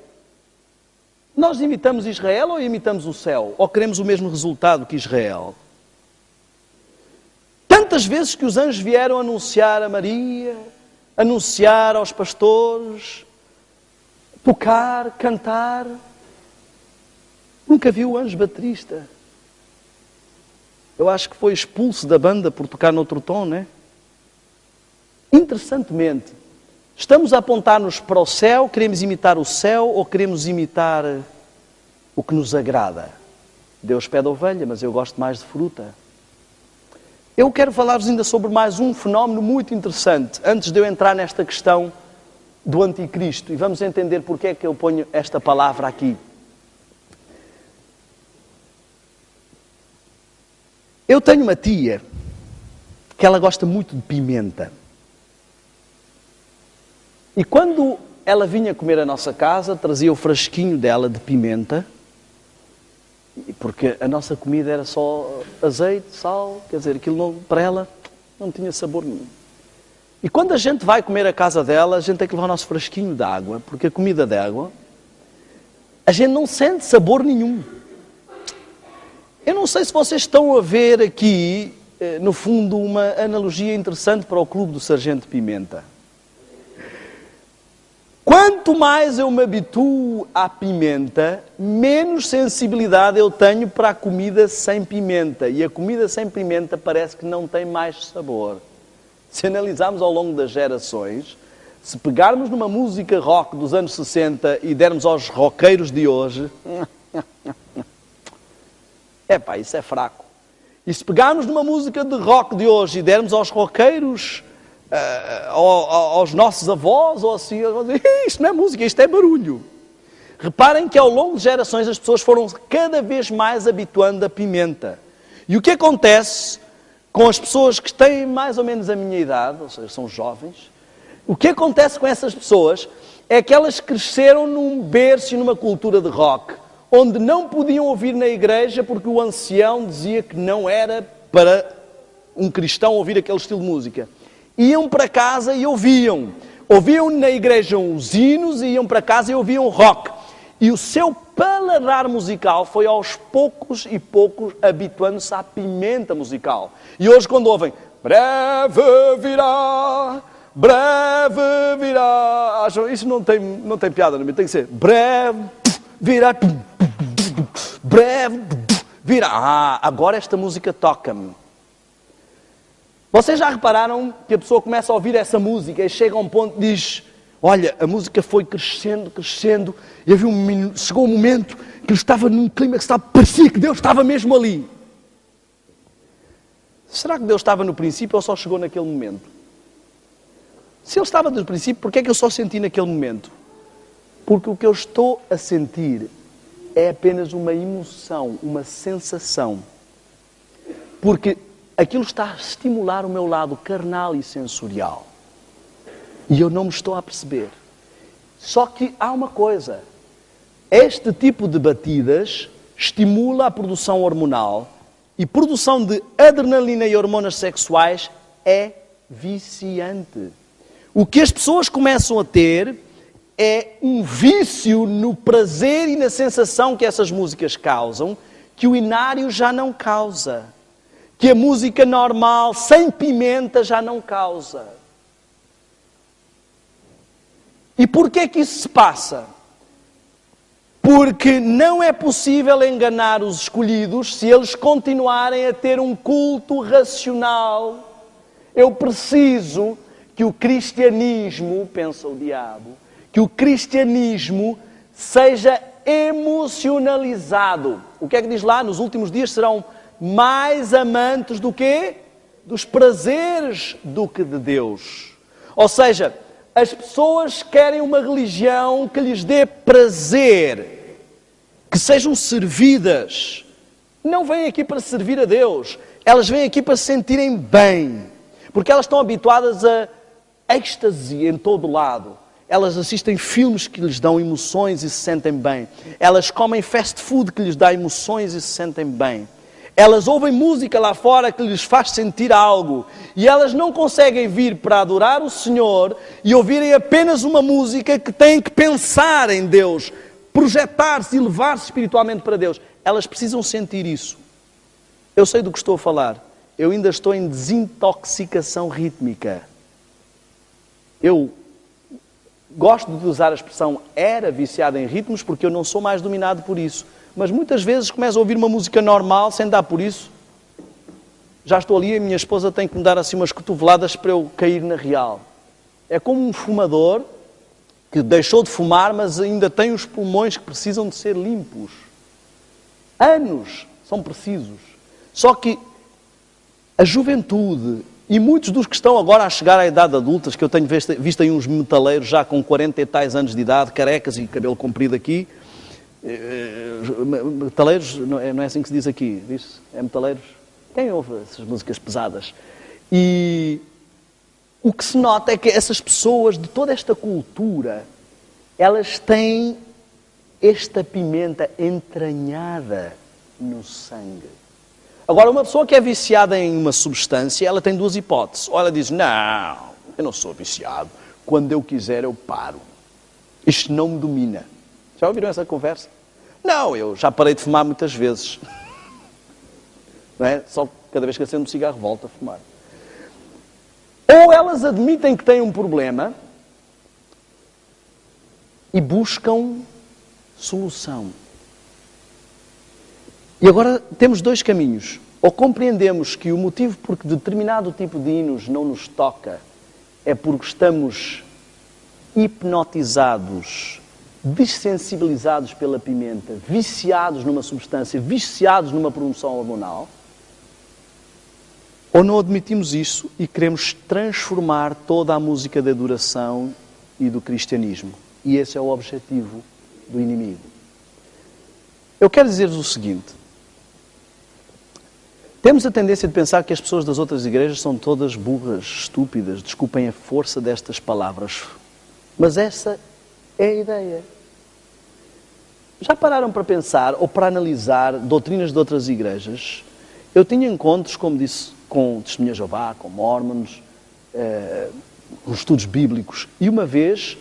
nós imitamos Israel ou imitamos o céu? Ou queremos o mesmo resultado que Israel? Tantas vezes que os anjos vieram anunciar a Maria, anunciar aos pastores, tocar, cantar. Nunca vi o anjo baterista. Eu acho que foi expulso da banda por tocar noutro tom, não é? Interessantemente, estamos a apontar-nos para o céu, queremos imitar o céu ou queremos imitar o que nos agrada? Deus pede ovelha, mas eu gosto mais de fruta. Eu quero falar-vos ainda sobre mais um fenómeno muito interessante, antes de eu entrar nesta questão do anticristo. E vamos entender porque é que eu ponho esta palavra aqui. Eu tenho uma tia que ela gosta muito de pimenta. E quando ela vinha comer à nossa casa, trazia o frasquinho dela de pimenta, porque a nossa comida era só azeite, sal, quer dizer, aquilo não, para ela não tinha sabor nenhum. E quando a gente vai comer à casa dela, a gente tem que levar o nosso frasquinho de água, porque a comida de água, a gente não sente sabor nenhum. Eu não sei se vocês estão a ver aqui, no fundo, uma analogia interessante para o Clube do Sargento Pimenta. Quanto mais eu me habituo à pimenta, menos sensibilidade eu tenho para a comida sem pimenta. E a comida sem pimenta parece que não tem mais sabor. Se analisarmos ao longo das gerações, se pegarmos numa música rock dos anos 60 e dermos aos roqueiros de hoje... isso é fraco. E se pegarmos numa música de rock de hoje e dermos aos roqueiros, aos nossos avós, ou assim, isto não é música, isto é barulho. Reparem que ao longo de gerações as pessoas foram cada vez mais habituando a pimenta. E o que acontece com as pessoas que têm mais ou menos a minha idade, ou seja, são jovens, o que acontece com essas pessoas é que elas cresceram num berço e numa cultura de rock, onde não podiam ouvir na igreja porque o ancião dizia que não era para um cristão ouvir aquele estilo de música. Iam para casa e ouviam. Ouviam na igreja os hinos e iam para casa e ouviam rock. E o seu paladar musical foi aos poucos e poucos habituando-se à pimenta musical. E hoje quando ouvem breve virá acham, isso não tem piada, não tem que ser breve, vira, breve, vira. Agora esta música toca-me. Vocês já repararam que a pessoa começa a ouvir essa música e chega a um ponto e diz, olha, a música foi crescendo, crescendo, e chegou um momento que ele estava num clima que parecia que Deus estava mesmo ali. Será que Deus estava no princípio ou só chegou naquele momento? Se Ele estava no princípio, por que é que eu só senti naquele momento? Porque o que eu estou a sentir é apenas uma emoção, uma sensação. Porque aquilo está a estimular o meu lado carnal e sensorial. E eu não me estou a perceber. Só que há uma coisa. Este tipo de batidas estimula a produção hormonal e produção de adrenalina e hormonas sexuais é viciante. O que as pessoas começam a ter é um vício no prazer e na sensação que essas músicas causam, que o inário já não causa. Que a música normal, sem pimenta, já não causa. E porquê é que isso se passa? Porque não é possível enganar os escolhidos se eles continuarem a ter um culto racional. Eu preciso que o cristianismo, pensa o diabo, que o cristianismo seja emocionalizado. O que é que diz lá? Nos últimos dias serão mais amantes do quê? Dos prazeres do que de Deus. Ou seja, as pessoas querem uma religião que lhes dê prazer, que sejam servidas. Não vêm aqui para servir a Deus, elas vêm aqui para se sentirem bem, porque elas estão habituadas a êxtase em todo lado. Elas assistem filmes que lhes dão emoções e se sentem bem. Elas comem fast food que lhes dá emoções e se sentem bem. Elas ouvem música lá fora que lhes faz sentir algo. E elas não conseguem vir para adorar o Senhor e ouvirem apenas uma música que tem que pensar em Deus, projetar-se e levar-se espiritualmente para Deus. Elas precisam sentir isso. Eu sei do que estou a falar. Eu ainda estou em desintoxicação rítmica. Eu gosto de usar a expressão era viciado em ritmos porque eu não sou mais dominado por isso. Mas muitas vezes começo a ouvir uma música normal sem dar por isso. Já estou ali e a minha esposa tem que me dar assim umas cotoveladas para eu cair na real. É como um fumador que deixou de fumar, mas ainda tem os pulmões que precisam de ser limpos. Anos são precisos. Só que a juventude e muitos dos que estão agora a chegar à idade adulta, que eu tenho visto aí uns metaleiros já com 40 e tais anos de idade, carecas e cabelo comprido aqui. Metaleiros, não é assim que se diz aqui, diz? É metaleiros? Quem ouve essas músicas pesadas? E o que se nota é que essas pessoas de toda esta cultura, elas têm esta pimenta entranhada no sangue. Agora, uma pessoa que é viciada em uma substância, ela tem duas hipóteses. Ou ela diz, não, eu não sou viciado, quando eu quiser eu paro. Isto não me domina. Já ouviram essa conversa? Não, eu já parei de fumar muitas vezes. Não é? Só cada vez que acendo um cigarro volto a fumar. Ou elas admitem que têm um problema e buscam solução. E agora temos dois caminhos. Ou compreendemos que o motivo por que determinado tipo de hinos não nos toca é porque estamos hipnotizados, dessensibilizados pela pimenta, viciados numa substância, viciados numa produção hormonal, ou não admitimos isso e queremos transformar toda a música da adoração e do cristianismo. E esse é o objetivo do inimigo. Eu quero dizer-vos o seguinte. Temos a tendência de pensar que as pessoas das outras igrejas são todas burras, estúpidas, desculpem a força destas palavras, mas essa é a ideia. Já pararam para pensar ou para analisar doutrinas de outras igrejas? Eu tinha encontros, como disse, com Testemunhas de Jeová, com Mormons, com estudos bíblicos, e uma vez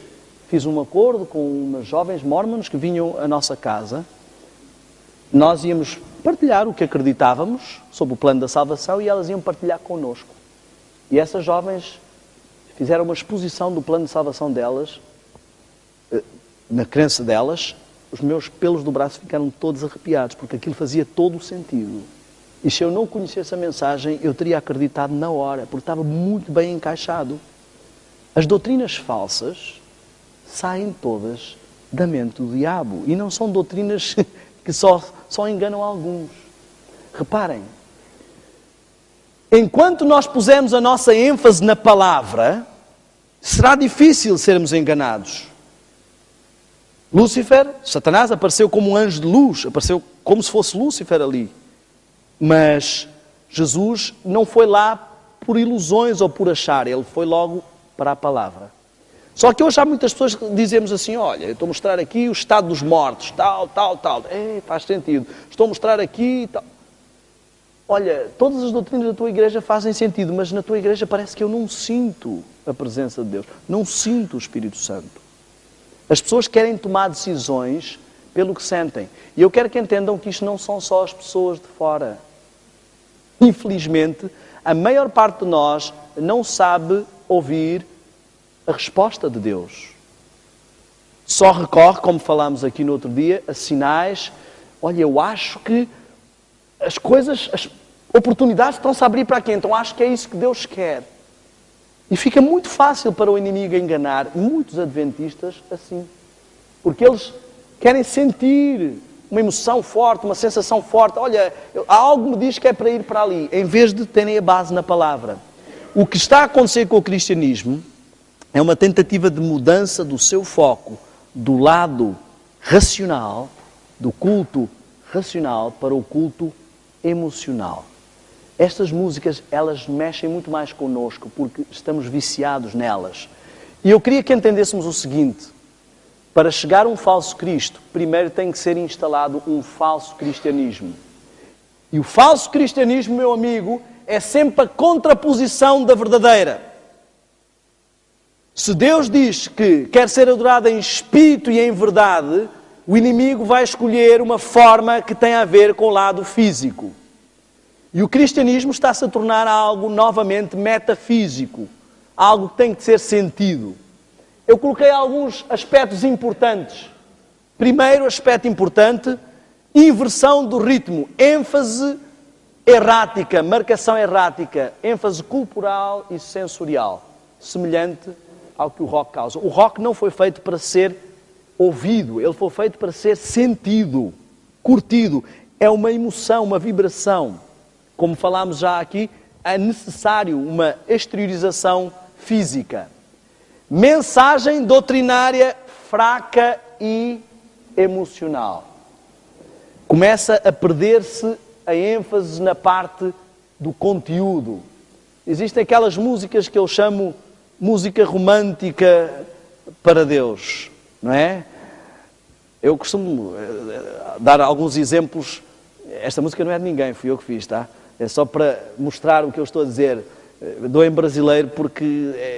fiz um acordo com umas jovens Mormons que vinham à nossa casa. Nós íamos partilhar o que acreditávamos sobre o plano da salvação e elas iam partilhar connosco. E essas jovens fizeram uma exposição do plano de salvação delas na crença delas, os meus pelos do braço ficaram todos arrepiados, porque aquilo fazia todo o sentido. E se eu não conhecesse a mensagem, eu teria acreditado na hora, porque estava muito bem encaixado. As doutrinas falsas saem todas da mente do diabo. E não são doutrinas que só enganam alguns. Reparem, enquanto nós pusermos a nossa ênfase na palavra, será difícil sermos enganados. Lúcifer, Satanás, apareceu como um anjo de luz, apareceu como se fosse Lúcifer ali. Mas Jesus não foi lá por ilusões ou por achar, ele foi logo para a palavra. Só que hoje há muitas pessoas que dizemos assim, olha, eu estou a mostrar aqui o estado dos mortos, tal. Faz sentido. Estou a mostrar aqui, tal. Olha, todas as doutrinas da tua igreja fazem sentido, mas na tua igreja parece que eu não sinto a presença de Deus, não sinto o Espírito Santo. As pessoas querem tomar decisões pelo que sentem. E eu quero que entendam que isto não são só as pessoas de fora. Infelizmente, a maior parte de nós não sabe ouvir a resposta de Deus. Só recorre, como falámos aqui no outro dia, a sinais. Olha, eu acho que as coisas, as oportunidades estão-se a abrir para aqui, então acho que é isso que Deus quer. E fica muito fácil para o inimigo enganar muitos adventistas assim. Porque eles querem sentir uma emoção forte, uma sensação forte. Olha, algo me diz que é para ir para ali, em vez de terem a base na palavra. O que está a acontecer com o cristianismo é uma tentativa de mudança do seu foco do lado racional, do culto racional, para o culto emocional. Estas músicas, elas mexem muito mais connosco, porque estamos viciados nelas. E eu queria que entendêssemos o seguinte: para chegar a um falso Cristo, primeiro tem que ser instalado um falso cristianismo. E o falso cristianismo, meu amigo, é sempre a contraposição da verdadeira. Se Deus diz que quer ser adorado em espírito e em verdade, o inimigo vai escolher uma forma que tem a ver com o lado físico. E o cristianismo está-se a tornar algo novamente metafísico, algo que tem que ser sentido. Eu coloquei alguns aspectos importantes. Primeiro aspecto importante, inversão do ritmo, ênfase errática, marcação errática, ênfase corporal e sensorial, semelhante ao que o rock causa. O rock não foi feito para ser ouvido, ele foi feito para ser sentido, curtido. É uma emoção, uma vibração. Como falámos já aqui, é necessário uma exteriorização física. Mensagem doutrinária fraca e emocional. Começa a perder-se a ênfase na parte do conteúdo. Existem aquelas músicas que eu chamo música romântica para Deus, não é? Eu costumo dar alguns exemplos. Esta música não é de ninguém, fui eu que fiz, tá? É só para mostrar o que eu estou a dizer. Dou em brasileiro porque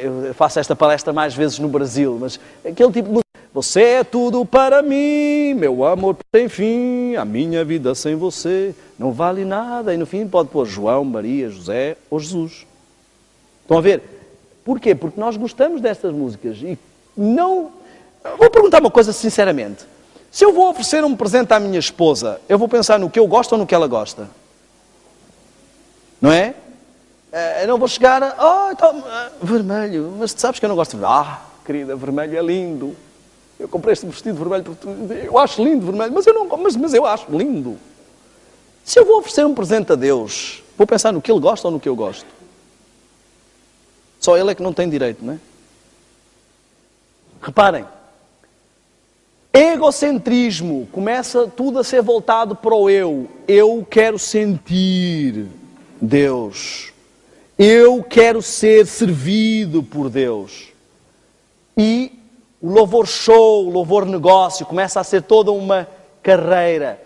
eu faço esta palestra mais vezes no Brasil, mas aquele tipo de música. Você é tudo para mim, meu amor tem fim, a minha vida sem você não vale nada. E no fim pode pôr João, Maria, José ou Jesus. Estão a ver? Porquê? Porque nós gostamos destas músicas e não... Vou perguntar uma coisa sinceramente. Se eu vou oferecer um presente à minha esposa, eu vou pensar no que eu gosto ou no que ela gosta? Não é? Eu não vou chegar a... então, vermelho, mas tu sabes que eu não gosto de... querida, vermelho é lindo. Eu comprei este vestido vermelho porque eu acho lindo vermelho, mas eu acho lindo. Se eu vou oferecer um presente a Deus, vou pensar no que Ele gosta ou no que eu gosto? Só Ele é que não tem direito, não é? Reparem, egocentrismo, começa tudo a ser voltado para o eu. Eu quero sentir Deus. Eu quero ser servido por Deus. E o louvor show, o louvor negócio, começa a ser toda uma carreira.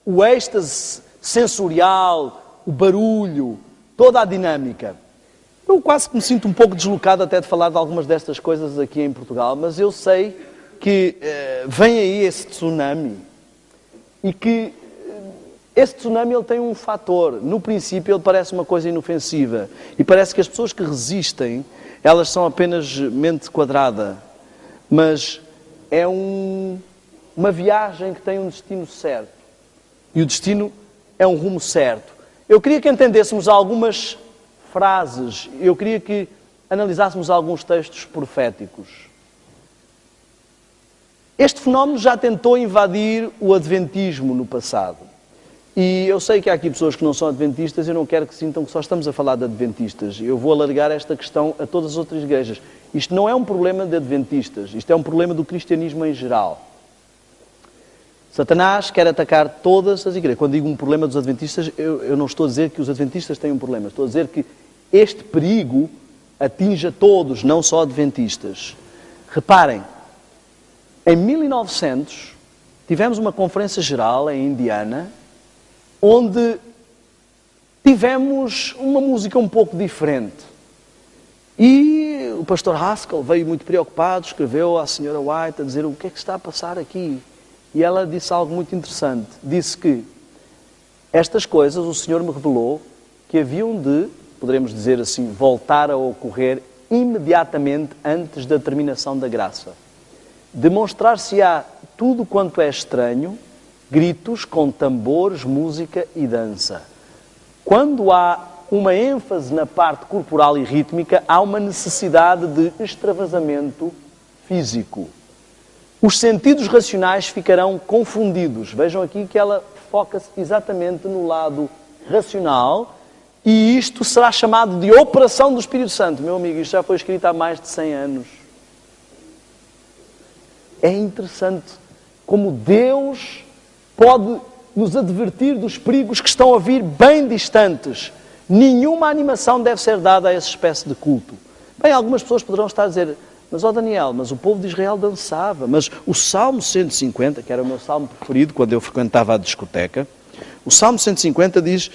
O êxtase sensorial, o barulho, toda a dinâmica. Eu quase que me sinto um pouco deslocado até de falar de algumas destas coisas aqui em Portugal, mas eu sei que vem aí esse tsunami e que esse tsunami ele tem um fator. No princípio ele parece uma coisa inofensiva e parece que as pessoas que resistem, elas são apenas mente quadrada. Mas é uma viagem que tem um destino certo. E o destino é um rumo certo. Eu queria que entendêssemos algumas frases, eu queria que analisássemos alguns textos proféticos. Este fenómeno já tentou invadir o adventismo no passado. E eu sei que há aqui pessoas que não são adventistas, eu não quero que sintam que só estamos a falar de adventistas. Eu vou alargar esta questão a todas as outras igrejas. Isto não é um problema de adventistas, isto é um problema do cristianismo em geral. Satanás quer atacar todas as igrejas. Quando digo um problema dos adventistas, eu não estou a dizer que os adventistas têm um problema, estou a dizer que este perigo atinge a todos, não só adventistas. Reparem, em 1900 tivemos uma conferência geral em Indiana, onde tivemos uma música um pouco diferente. E o pastor Haskell veio muito preocupado, escreveu à senhora White a dizer o que é que está a passar aqui. E ela disse algo muito interessante. Disse que estas coisas o Senhor me revelou que haviam de, poderemos dizer assim, voltar a ocorrer imediatamente antes da terminação da graça. Demonstrar-se-á tudo quanto é estranho, gritos com tambores, música e dança. Quando há uma ênfase na parte corporal e rítmica, há uma necessidade de extravasamento físico. Os sentidos racionais ficarão confundidos. Vejam aqui que ela foca-se exatamente no lado racional e isto será chamado de operação do Espírito Santo. Meu amigo, isto já foi escrito há mais de 100 anos. É interessante como Deus pode nos advertir dos perigos que estão a vir bem distantes. Nenhuma animação deve ser dada a essa espécie de culto. Bem, algumas pessoas poderão estar a dizer, mas ó Daniel, mas o povo de Israel dançava, mas o Salmo 150, que era o meu salmo preferido quando eu frequentava a discoteca, o Salmo 150 diz,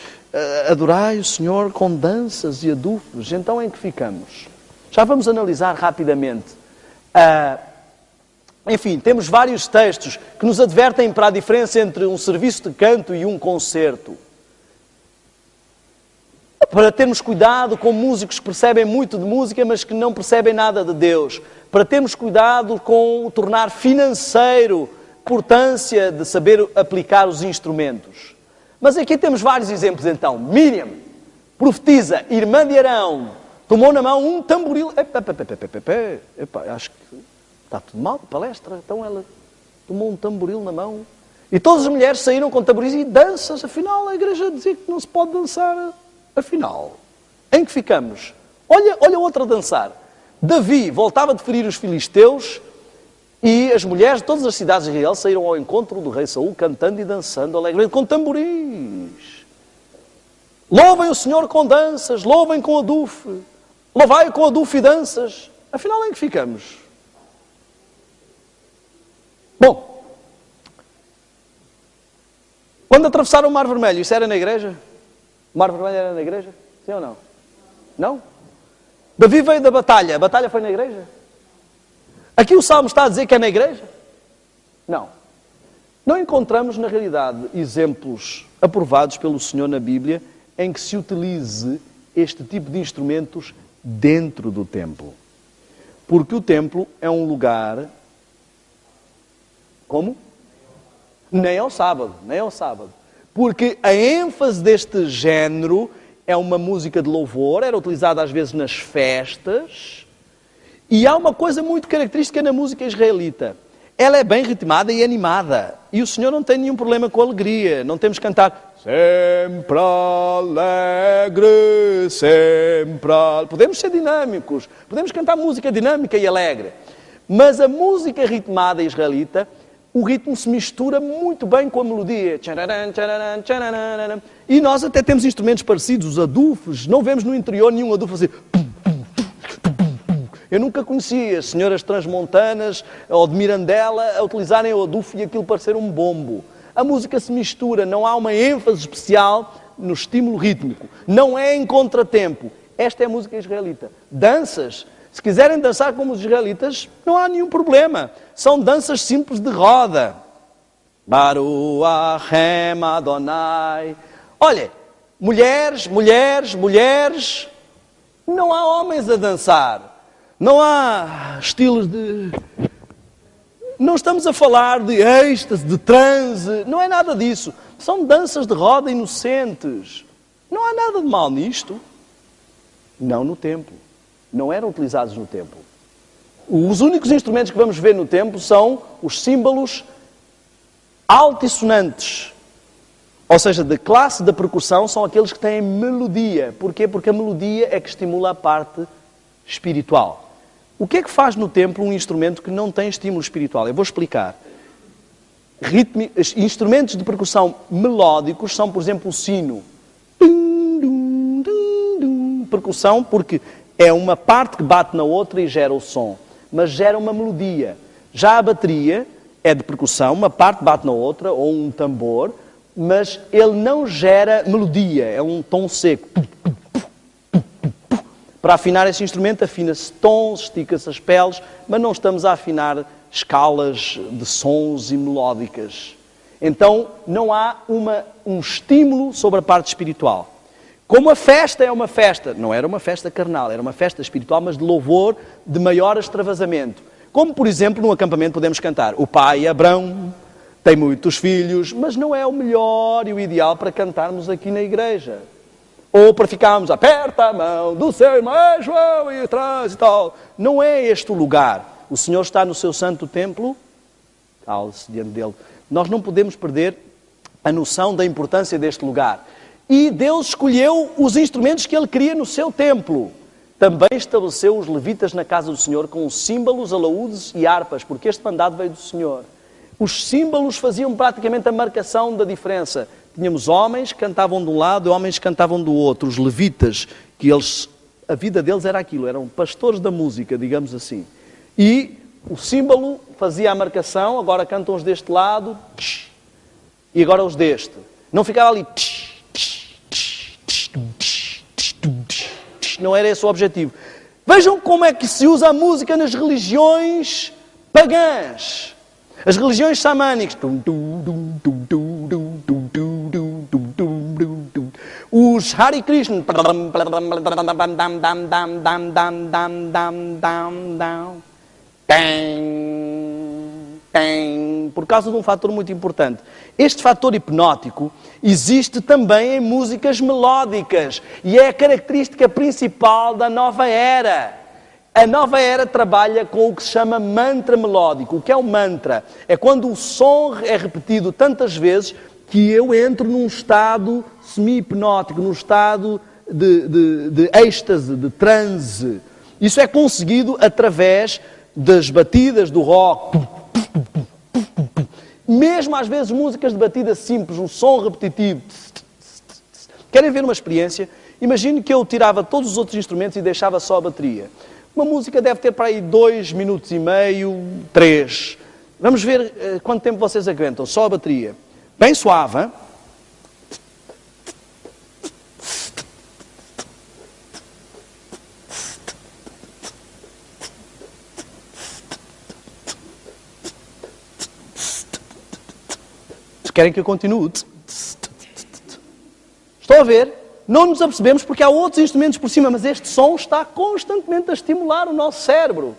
adorai o Senhor com danças e adufes. Então em que ficamos? Já vamos analisar rapidamente. Enfim, temos vários textos que nos advertem para a diferença entre um serviço de canto e um concerto. Para termos cuidado com músicos que percebem muito de música, mas que não percebem nada de Deus. Para termos cuidado com o tornar financeiro a importância de saber aplicar os instrumentos. Mas aqui temos vários exemplos então. Miriam, profetisa, irmã de Arão, tomou na mão um tamboril. Acho que está tudo mal, palestra. Então ela tomou um tamboril na mão. E todas as mulheres saíram com tamboris e danças. Afinal, a igreja dizia que não se pode dançar. Afinal, em que ficamos? Olha outra a dançar. Davi voltava de ferir os filisteus e as mulheres de todas as cidades de Israel saíram ao encontro do rei Saul cantando e dançando alegremente com tamboris. Louvem o Senhor com danças, louvem com adufe, louvai com adufe e danças. Afinal, em que ficamos? Bom, quando atravessaram o Mar Vermelho, isso era na igreja? O Mar Vermelho era na igreja? Sim ou não? Não? Davi veio da batalha. A batalha foi na igreja? Aqui o Salmo está a dizer que é na igreja? Não. Não encontramos, na realidade, exemplos aprovados pelo Senhor na Bíblia em que se utilize este tipo de instrumentos dentro do templo. Porque o templo é um lugar... Como? Nem ao sábado. Porque a ênfase deste género é uma música de louvor, era utilizada às vezes nas festas, e há uma coisa muito característica na música israelita. Ela é bem ritmada e animada, e o Senhor não tem nenhum problema com alegria. Não temos que cantar sempre alegre, sempre alegre. Podemos ser dinâmicos, podemos cantar música dinâmica e alegre, mas a música ritmada israelita, o ritmo se mistura muito bem com a melodia. E nós até temos instrumentos parecidos, os adufes. Não vemos no interior nenhum adufe fazer... Eu nunca conhecia as senhoras transmontanas ou de Mirandela a utilizarem o adufe e aquilo parecer um bombo. A música se mistura, não há uma ênfase especial no estímulo rítmico. Não é em contratempo. Esta é a música israelita. Danças... Se quiserem dançar como os israelitas, não há nenhum problema. São danças simples de roda. Baruch Hashem Adonai. Olha, mulheres, não há homens a dançar. Não há estilos de... Não estamos a falar de êxtase, de transe, não é nada disso. São danças de roda inocentes. Não há nada de mal nisto. Não no templo. Não eram utilizados no templo. Os únicos instrumentos que vamos ver no templo são os símbolos altissonantes. Ou seja, da classe da percussão são aqueles que têm melodia. Porquê? Porque a melodia é que estimula a parte espiritual. O que é que faz no templo um instrumento que não tem estímulo espiritual? Eu vou explicar. Instrumentos de percussão melódicos são, por exemplo, o sino. Percussão porque é uma parte que bate na outra e gera o som. Mas gera uma melodia. Já a bateria é de percussão, uma parte bate na outra, ou um tambor, mas ele não gera melodia, é um tom seco. Para afinar esse instrumento, afina-se tons, estica-se as peles, mas não estamos a afinar escalas de sons e melódicas. Então, não há um estímulo sobre a parte espiritual. Como a festa é uma festa, não era uma festa carnal, era uma festa espiritual, mas de louvor, de maior extravasamento. Como, por exemplo, num acampamento podemos cantar o pai Abrão tem muitos filhos, mas não é o melhor e o ideal para cantarmos aqui na igreja. Ou para ficarmos, aperta a mão do seu irmão João e traz e tal. Não é este o lugar. O Senhor está no seu santo templo, cale-se diante dele. Nós não podemos perder a noção da importância deste lugar. E Deus escolheu os instrumentos que Ele queria no seu templo. Também estabeleceu os levitas na casa do Senhor com símbolos, alaúdes e harpas, porque este mandado veio do Senhor. Os símbolos faziam praticamente a marcação da diferença. Tínhamos homens que cantavam de um lado e homens que cantavam do outro. Os levitas, que a vida deles era aquilo, eram pastores da música, digamos assim. E o símbolo fazia a marcação, agora cantam os deste lado, e agora os deste. Não ficava ali... Não era esse o objetivo. Vejam como é que se usa a música nas religiões pagãs. As religiões xamânicas. Os Hare Krishna. Por causa de um fator muito importante. Este fator hipnótico existe também em músicas melódicas e é a característica principal da nova era. A nova era trabalha com o que se chama mantra melódico. O que é o mantra? É quando o som é repetido tantas vezes que eu entro num estado semi-hipnótico, num estado de êxtase, de transe. Isso é conseguido através das batidas do rock. Mesmo às vezes músicas de batida simples, um som repetitivo. Querem ver uma experiência? Imagine que eu tirava todos os outros instrumentos e deixava só a bateria. Uma música deve ter para aí 2 minutos e meio, 3. Vamos ver quanto tempo vocês aguentam. Só a bateria. Bem suave, hein? Querem que eu continue? Estão a ver? Não nos apercebemos porque há outros instrumentos por cima, mas este som está constantemente a estimular o nosso cérebro.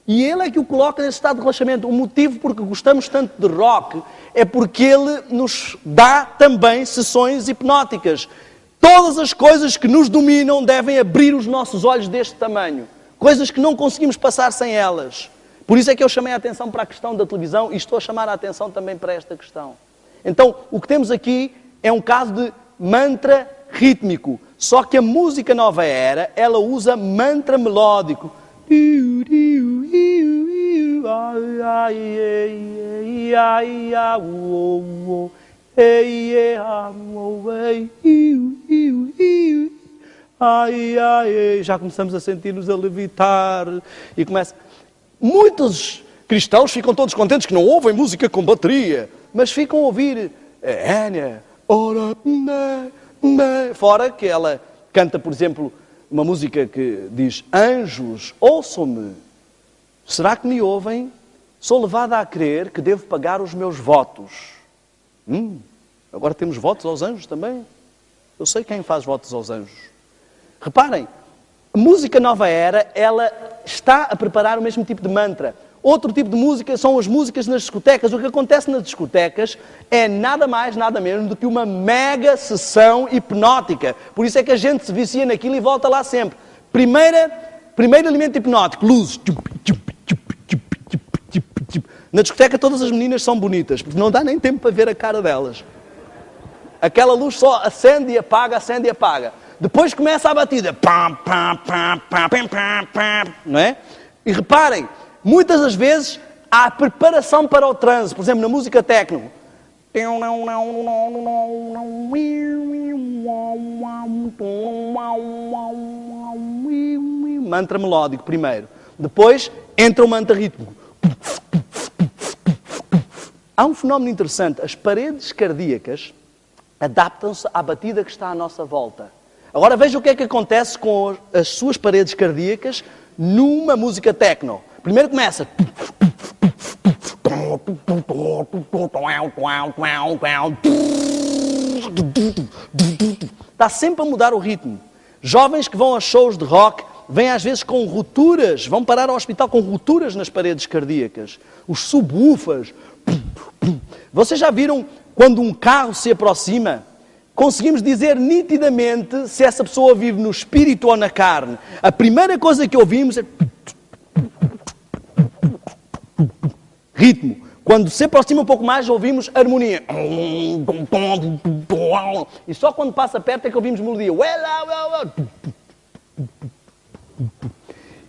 E ele é que o coloca nesse estado de relaxamento. O motivo porque gostamos tanto de rock é porque ele nos dá também sessões hipnóticas. Todas as coisas que nos dominam devem abrir os nossos olhos deste tamanho. Coisas que não conseguimos passar sem elas. Por isso é que eu chamei a atenção para a questão da televisão e estou a chamar a atenção também para esta questão. Então, o que temos aqui é um caso de mantra rítmico. Só que a música nova era, ela usa mantra melódico. Já começamos a sentir-nos a levitar. E começa... Muitos cristãos ficam todos contentes que não ouvem música com bateria, mas ficam a ouvir fora que ela canta, por exemplo, uma música que diz: anjos, ouçam-me. Será que me ouvem? Sou levada a crer que devo pagar os meus votos. Agora temos votos aos anjos também. Eu sei quem faz votos aos anjos. Reparem, a música nova era, ela está a preparar o mesmo tipo de mantra. Outro tipo de música são as músicas nas discotecas. O que acontece nas discotecas é nada mais, nada menos do que uma mega sessão hipnótica. Por isso é que a gente se vicia naquilo e volta lá sempre. Primeiro elemento hipnótico, luzes. Na discoteca todas as meninas são bonitas, porque não dá nem tempo para ver a cara delas. Aquela luz só acende e apaga, acende e apaga. Depois começa a batida. Não é? E reparem, muitas das vezes há preparação para o transe. Por exemplo, na música techno. Mantra melódico primeiro. Depois entra o mantra rítmico. Há um fenómeno interessante. As paredes cardíacas adaptam-se à batida que está à nossa volta. Agora veja o que é que acontece com as suas paredes cardíacas numa música techno. Primeiro começa. Está sempre a mudar o ritmo. Jovens que vão a shows de rock vêm às vezes com rupturas, vão parar ao hospital com rupturas nas paredes cardíacas. Os subwoofers. Vocês já viram quando um carro se aproxima? Conseguimos dizer nitidamente se essa pessoa vive no espírito ou na carne. A primeira coisa que ouvimos é ritmo. Quando se aproxima um pouco mais, ouvimos harmonia. E só quando passa perto é que ouvimos melodia.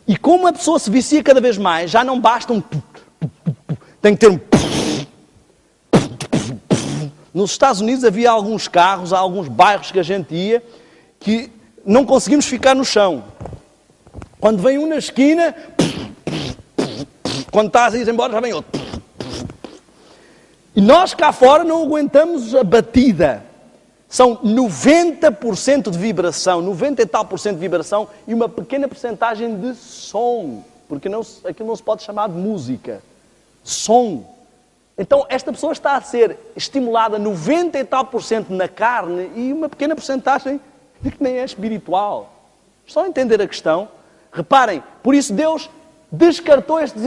E como a pessoa se vicia cada vez mais, já não basta um... Tem que ter um... Nos Estados Unidos havia alguns carros, há alguns bairros que a gente ia, que não conseguimos ficar no chão. Quando vem um na esquina, quando estás a ir embora, já vem outro. E nós cá fora não aguentamos a batida. São 90% de vibração, 90 e tal por cento de vibração e uma pequena porcentagem de som. Porque aquilo não se pode chamar de música. Som. Então, esta pessoa está a ser estimulada 90 e tal por cento na carne e uma pequena porcentagem que nem é espiritual. Só entender a questão. Reparem, por isso Deus descartou estes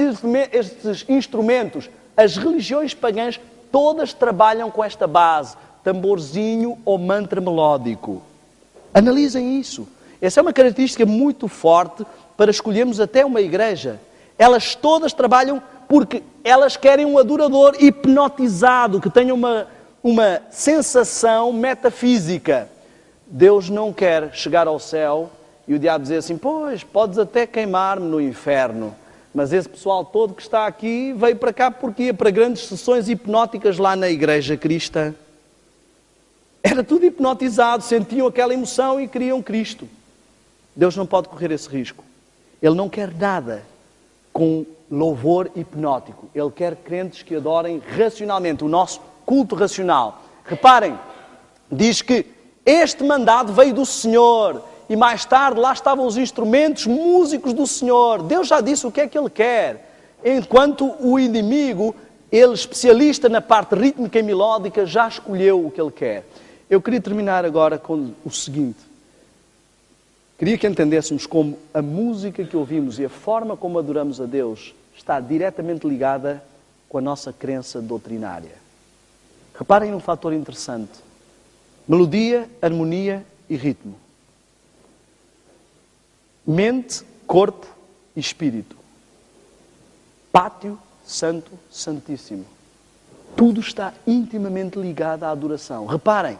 instrumentos. As religiões pagãs todas trabalham com esta base, tamborzinho ou mantra melódico. Analisem isso. Essa é uma característica muito forte para escolhermos até uma igreja. Elas todas trabalham porque elas querem um adorador hipnotizado, que tenha uma sensação metafísica. Deus não quer chegar ao céu e o diabo dizer assim, pois, podes até queimar-me no inferno, mas esse pessoal todo que está aqui veio para cá porque ia para grandes sessões hipnóticas lá na igreja cristã. Era tudo hipnotizado, sentiam aquela emoção e queriam Cristo. Deus não pode correr esse risco. Ele não quer nada com louvor hipnótico. Ele quer crentes que adorem racionalmente, o nosso culto racional. Reparem, diz que este mandado veio do Senhor e mais tarde lá estavam os instrumentos músicos do Senhor. Deus já disse o que é que Ele quer. Enquanto o inimigo, ele especialista na parte rítmica e melódica, já escolheu o que ele quer. Eu queria terminar agora com o seguinte. Queria que entendêssemos como a música que ouvimos e a forma como adoramos a Deus está diretamente ligada com a nossa crença doutrinária. Reparem num fator interessante. Melodia, harmonia e ritmo. Mente, corpo e espírito. Pátio, santo, santíssimo. Tudo está intimamente ligado à adoração. Reparem.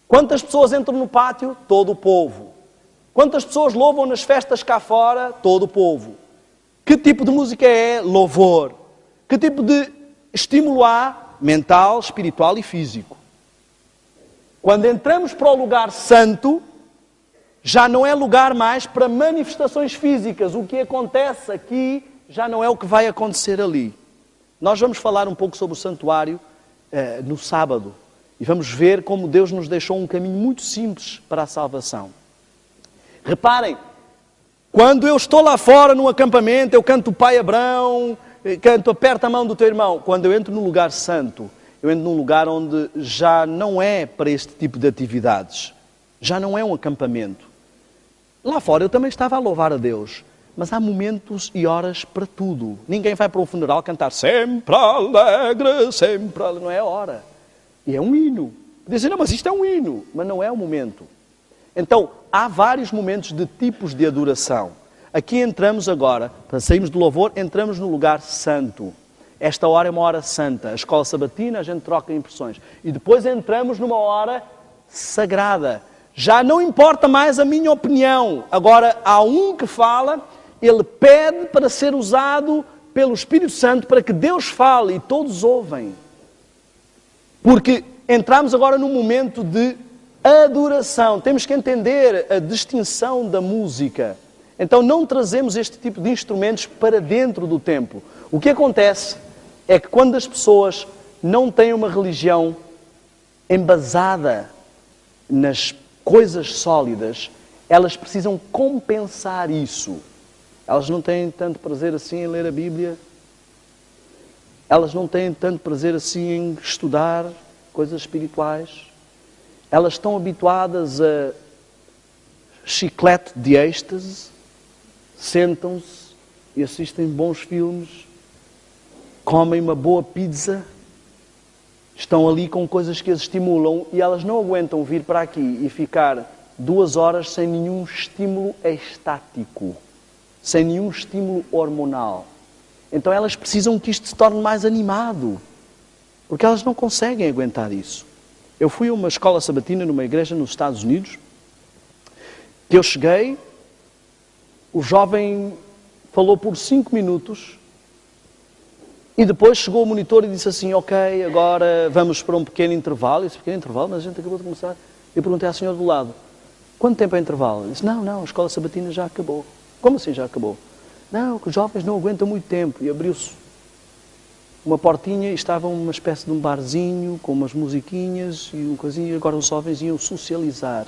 Quantas pessoas entram no pátio? Todo o povo. Quantas pessoas louvam nas festas cá fora? Todo o povo. Que tipo de música é? Louvor. Que tipo de estímulo há? Mental, espiritual e físico. Quando entramos para o lugar santo, já não é lugar mais para manifestações físicas. O que acontece aqui já não é o que vai acontecer ali. Nós vamos falar um pouco sobre o santuário no sábado. E vamos ver como Deus nos deixou um caminho muito simples para a salvação. Reparem, quando eu estou lá fora num acampamento, eu canto o Pai Abrão, canto Aperta a mão do teu irmão. Quando eu entro num lugar santo, eu entro num lugar onde já não é para este tipo de atividades. Já não é um acampamento. Lá fora eu também estava a louvar a Deus, Mas há momentos e horas para tudo. Ninguém vai para um funeral cantar sempre alegre, sempre alegre. Não é a hora. E é um hino. Dizem, não, mas isto é um hino. Mas não é o momento. Então, há vários momentos de tipos de adoração. Aqui entramos agora, para sairmos do louvor, entramos no lugar santo. Esta hora é uma hora santa. A escola sabatina, a gente troca impressões. E depois entramos numa hora sagrada. Já não importa mais a minha opinião. Agora, há um que fala, ele pede para ser usado pelo Espírito Santo para que Deus fale e todos ouvem. Porque entramos agora num momento de adoração. Temos que entender a distinção da música. Então não trazemos este tipo de instrumentos para dentro do templo. O que acontece é que quando as pessoas não têm uma religião embasada nas coisas sólidas, elas precisam compensar isso. Elas não têm tanto prazer assim em ler a Bíblia. Elas não têm tanto prazer assim em estudar coisas espirituais. Elas estão habituadas a chiclete de êxtase, sentam-se e assistem bons filmes, comem uma boa pizza, estão ali com coisas que as estimulam e elas não aguentam vir para aqui e ficar 2 horas sem nenhum estímulo estático, sem nenhum estímulo hormonal. Então elas precisam que isto se torne mais animado, porque elas não conseguem aguentar isso. Eu fui a uma escola sabatina numa igreja nos Estados Unidos, que eu cheguei, o jovem falou por 5 minutos e depois chegou o monitor e disse assim, ok, agora vamos para um pequeno intervalo. Esse pequeno intervalo, mas a gente acabou de começar. Eu perguntei à senhora do lado, quanto tempo é intervalo? Ele disse, não, a escola sabatina já acabou. Como assim já acabou? Não, que os jovens não aguentam muito tempo. E abriu-se uma portinha e estava uma espécie de um barzinho com umas musiquinhas e um coisinho, e agora os jovens iam socializar.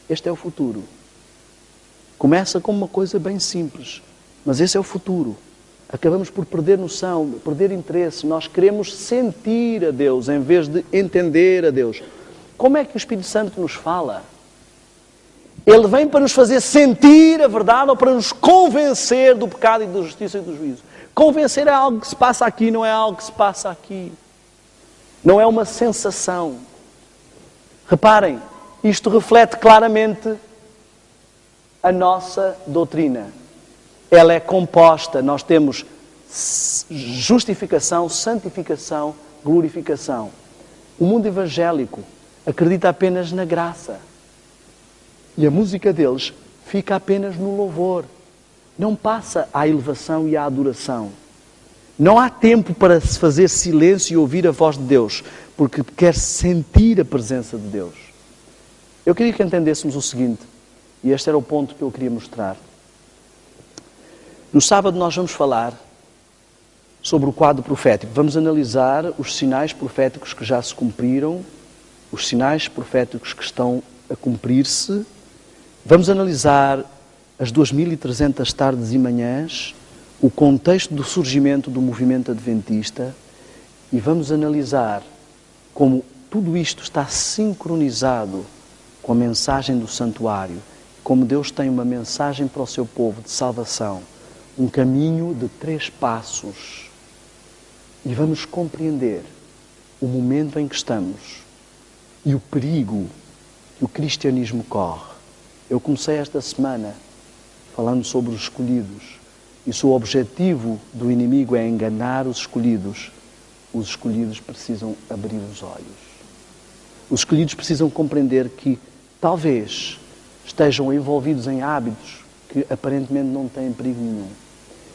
Este é o futuro. Começa com uma coisa bem simples, mas esse é o futuro. Acabamos por perder noção, perder interesse. Nós queremos sentir a Deus em vez de entender a Deus. Como é que o Espírito Santo nos fala? Ele vem para nos fazer sentir a verdade ou para nos convencer do pecado e da justiça e do juízo. Convencer é algo que se passa aqui, não é algo que se passa aqui. Não é uma sensação. Reparem, isto reflete claramente a nossa doutrina. Ela é composta, nós temos justificação, santificação, glorificação. O mundo evangélico acredita apenas na graça. E a música deles fica apenas no louvor. Não passa à elevação e à adoração. Não há tempo para se fazer silêncio e ouvir a voz de Deus, porque quer sentir a presença de Deus. Eu queria que entendêssemos o seguinte, e este era o ponto que eu queria mostrar. No sábado nós vamos falar sobre o quadro profético. Vamos analisar os sinais proféticos que já se cumpriram, os sinais proféticos que estão a cumprir-se. Vamos analisar as 2300 tardes e manhãs, o contexto do surgimento do movimento adventista e vamos analisar como tudo isto está sincronizado com a mensagem do santuário, como Deus tem uma mensagem para o seu povo de salvação, um caminho de 3 passos. E vamos compreender o momento em que estamos e o perigo que o cristianismo corre. Eu comecei esta semana falando sobre os escolhidos. E se o objetivo do inimigo é enganar os escolhidos precisam abrir os olhos. Os escolhidos precisam compreender que talvez estejam envolvidos em hábitos que aparentemente não têm perigo nenhum.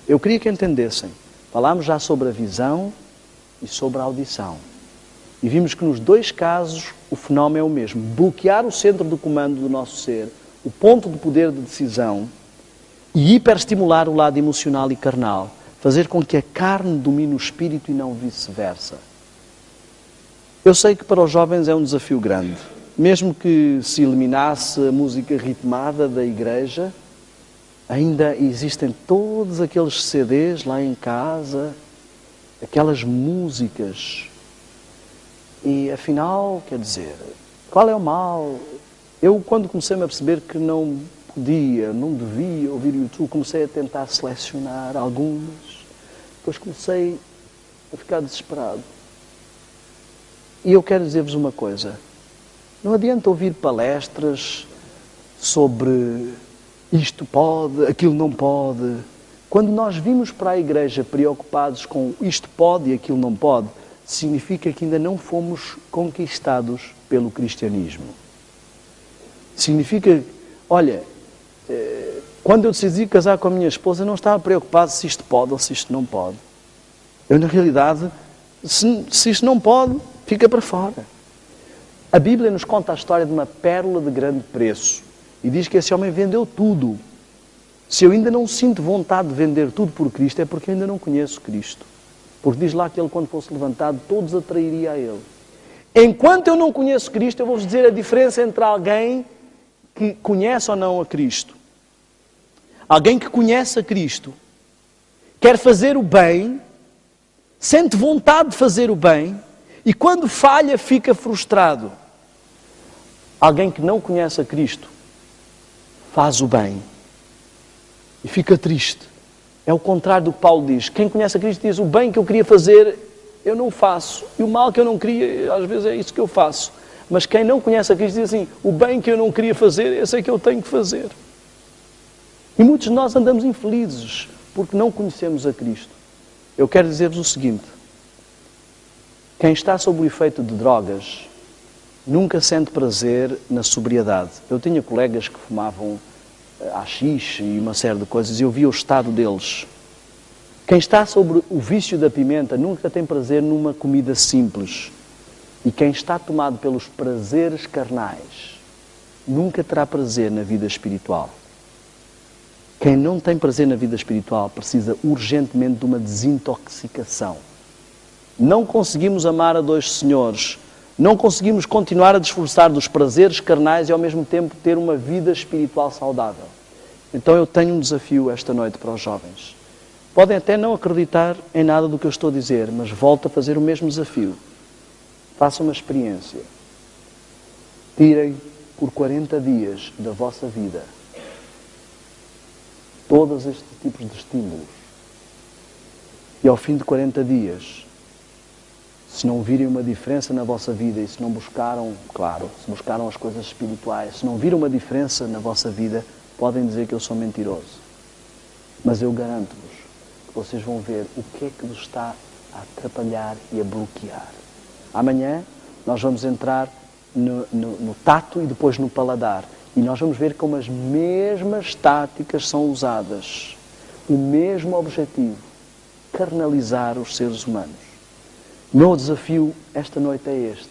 Eu queria que entendessem. Falámos já sobre a visão e sobre a audição. E vimos que nos 2 casos o fenómeno é o mesmo. Bloquear o centro do comando do nosso ser, o ponto de poder de decisão, e hiperestimular o lado emocional e carnal, fazer com que a carne domine o espírito e não vice-versa. Eu sei que para os jovens é um desafio grande. Mesmo que se eliminasse a música ritmada da igreja, ainda existem todos aqueles CDs lá em casa, aquelas músicas. E afinal, quer dizer, qual é o mal? Eu, quando comecei-me a perceber que não podia, não devia ouvir YouTube. Comecei a tentar selecionar algumas. Depois comecei a ficar desesperado. E eu quero dizer-vos uma coisa. Não adianta ouvir palestras sobre isto pode, aquilo não pode. Quando nós vimos para a igreja preocupados com isto pode e aquilo não pode, significa que ainda não fomos conquistados pelo cristianismo. Significa, olha, quando eu decidi casar com a minha esposa, eu não estava preocupado se isto pode ou se isto não pode. Eu, na realidade, se isto não pode, fica para fora. A Bíblia nos conta a história de uma pérola de grande preço. E diz que esse homem vendeu tudo. Se eu ainda não sinto vontade de vender tudo por Cristo, é porque eu ainda não conheço Cristo. Porque diz lá que ele, quando fosse levantado, todos atrairia a ele. Enquanto eu não conheço Cristo, eu vou-vos dizer a diferença entre alguém que conhece ou não a Cristo. Alguém que conhece a Cristo, quer fazer o bem, sente vontade de fazer o bem, e quando falha fica frustrado. Alguém que não conhece a Cristo, faz o bem e fica triste. É o contrário do que Paulo diz. Quem conhece a Cristo diz, o bem que eu queria fazer, eu não faço. E o mal que eu não queria, às vezes é isso que eu faço. Mas quem não conhece a Cristo diz assim, o bem que eu não queria fazer, esse é que eu tenho que fazer. E muitos de nós andamos infelizes porque não conhecemos a Cristo. Eu quero dizer-vos o seguinte. Quem está sob o efeito de drogas nunca sente prazer na sobriedade. Eu tinha colegas que fumavam haxixe e uma série de coisas e eu via o estado deles. Quem está sobre o vício da pimenta nunca tem prazer numa comida simples. E quem está tomado pelos prazeres carnais nunca terá prazer na vida espiritual. Quem não tem prazer na vida espiritual precisa urgentemente de uma desintoxicação. Não conseguimos amar a dois senhores. Não conseguimos continuar a desfrutar dos prazeres carnais e ao mesmo tempo ter uma vida espiritual saudável. Então eu tenho um desafio esta noite para os jovens. Podem até não acreditar em nada do que eu estou a dizer, mas volto a fazer o mesmo desafio. Façam uma experiência. Tirem por 40 dias da vossa vida todos estes tipos de estímulos. E ao fim de 40 dias, se não virem uma diferença na vossa vida e se não buscaram, claro, se buscaram as coisas espirituais, se não viram uma diferença na vossa vida, podem dizer que eu sou mentiroso. Mas eu garanto-vos que vocês vão ver o que é que vos está a atrapalhar e a bloquear. Amanhã nós vamos entrar no tato e depois no paladar. E nós vamos ver como as mesmas táticas são usadas. O mesmo objetivo, carnalizar os seres humanos. O meu desafio esta noite é este.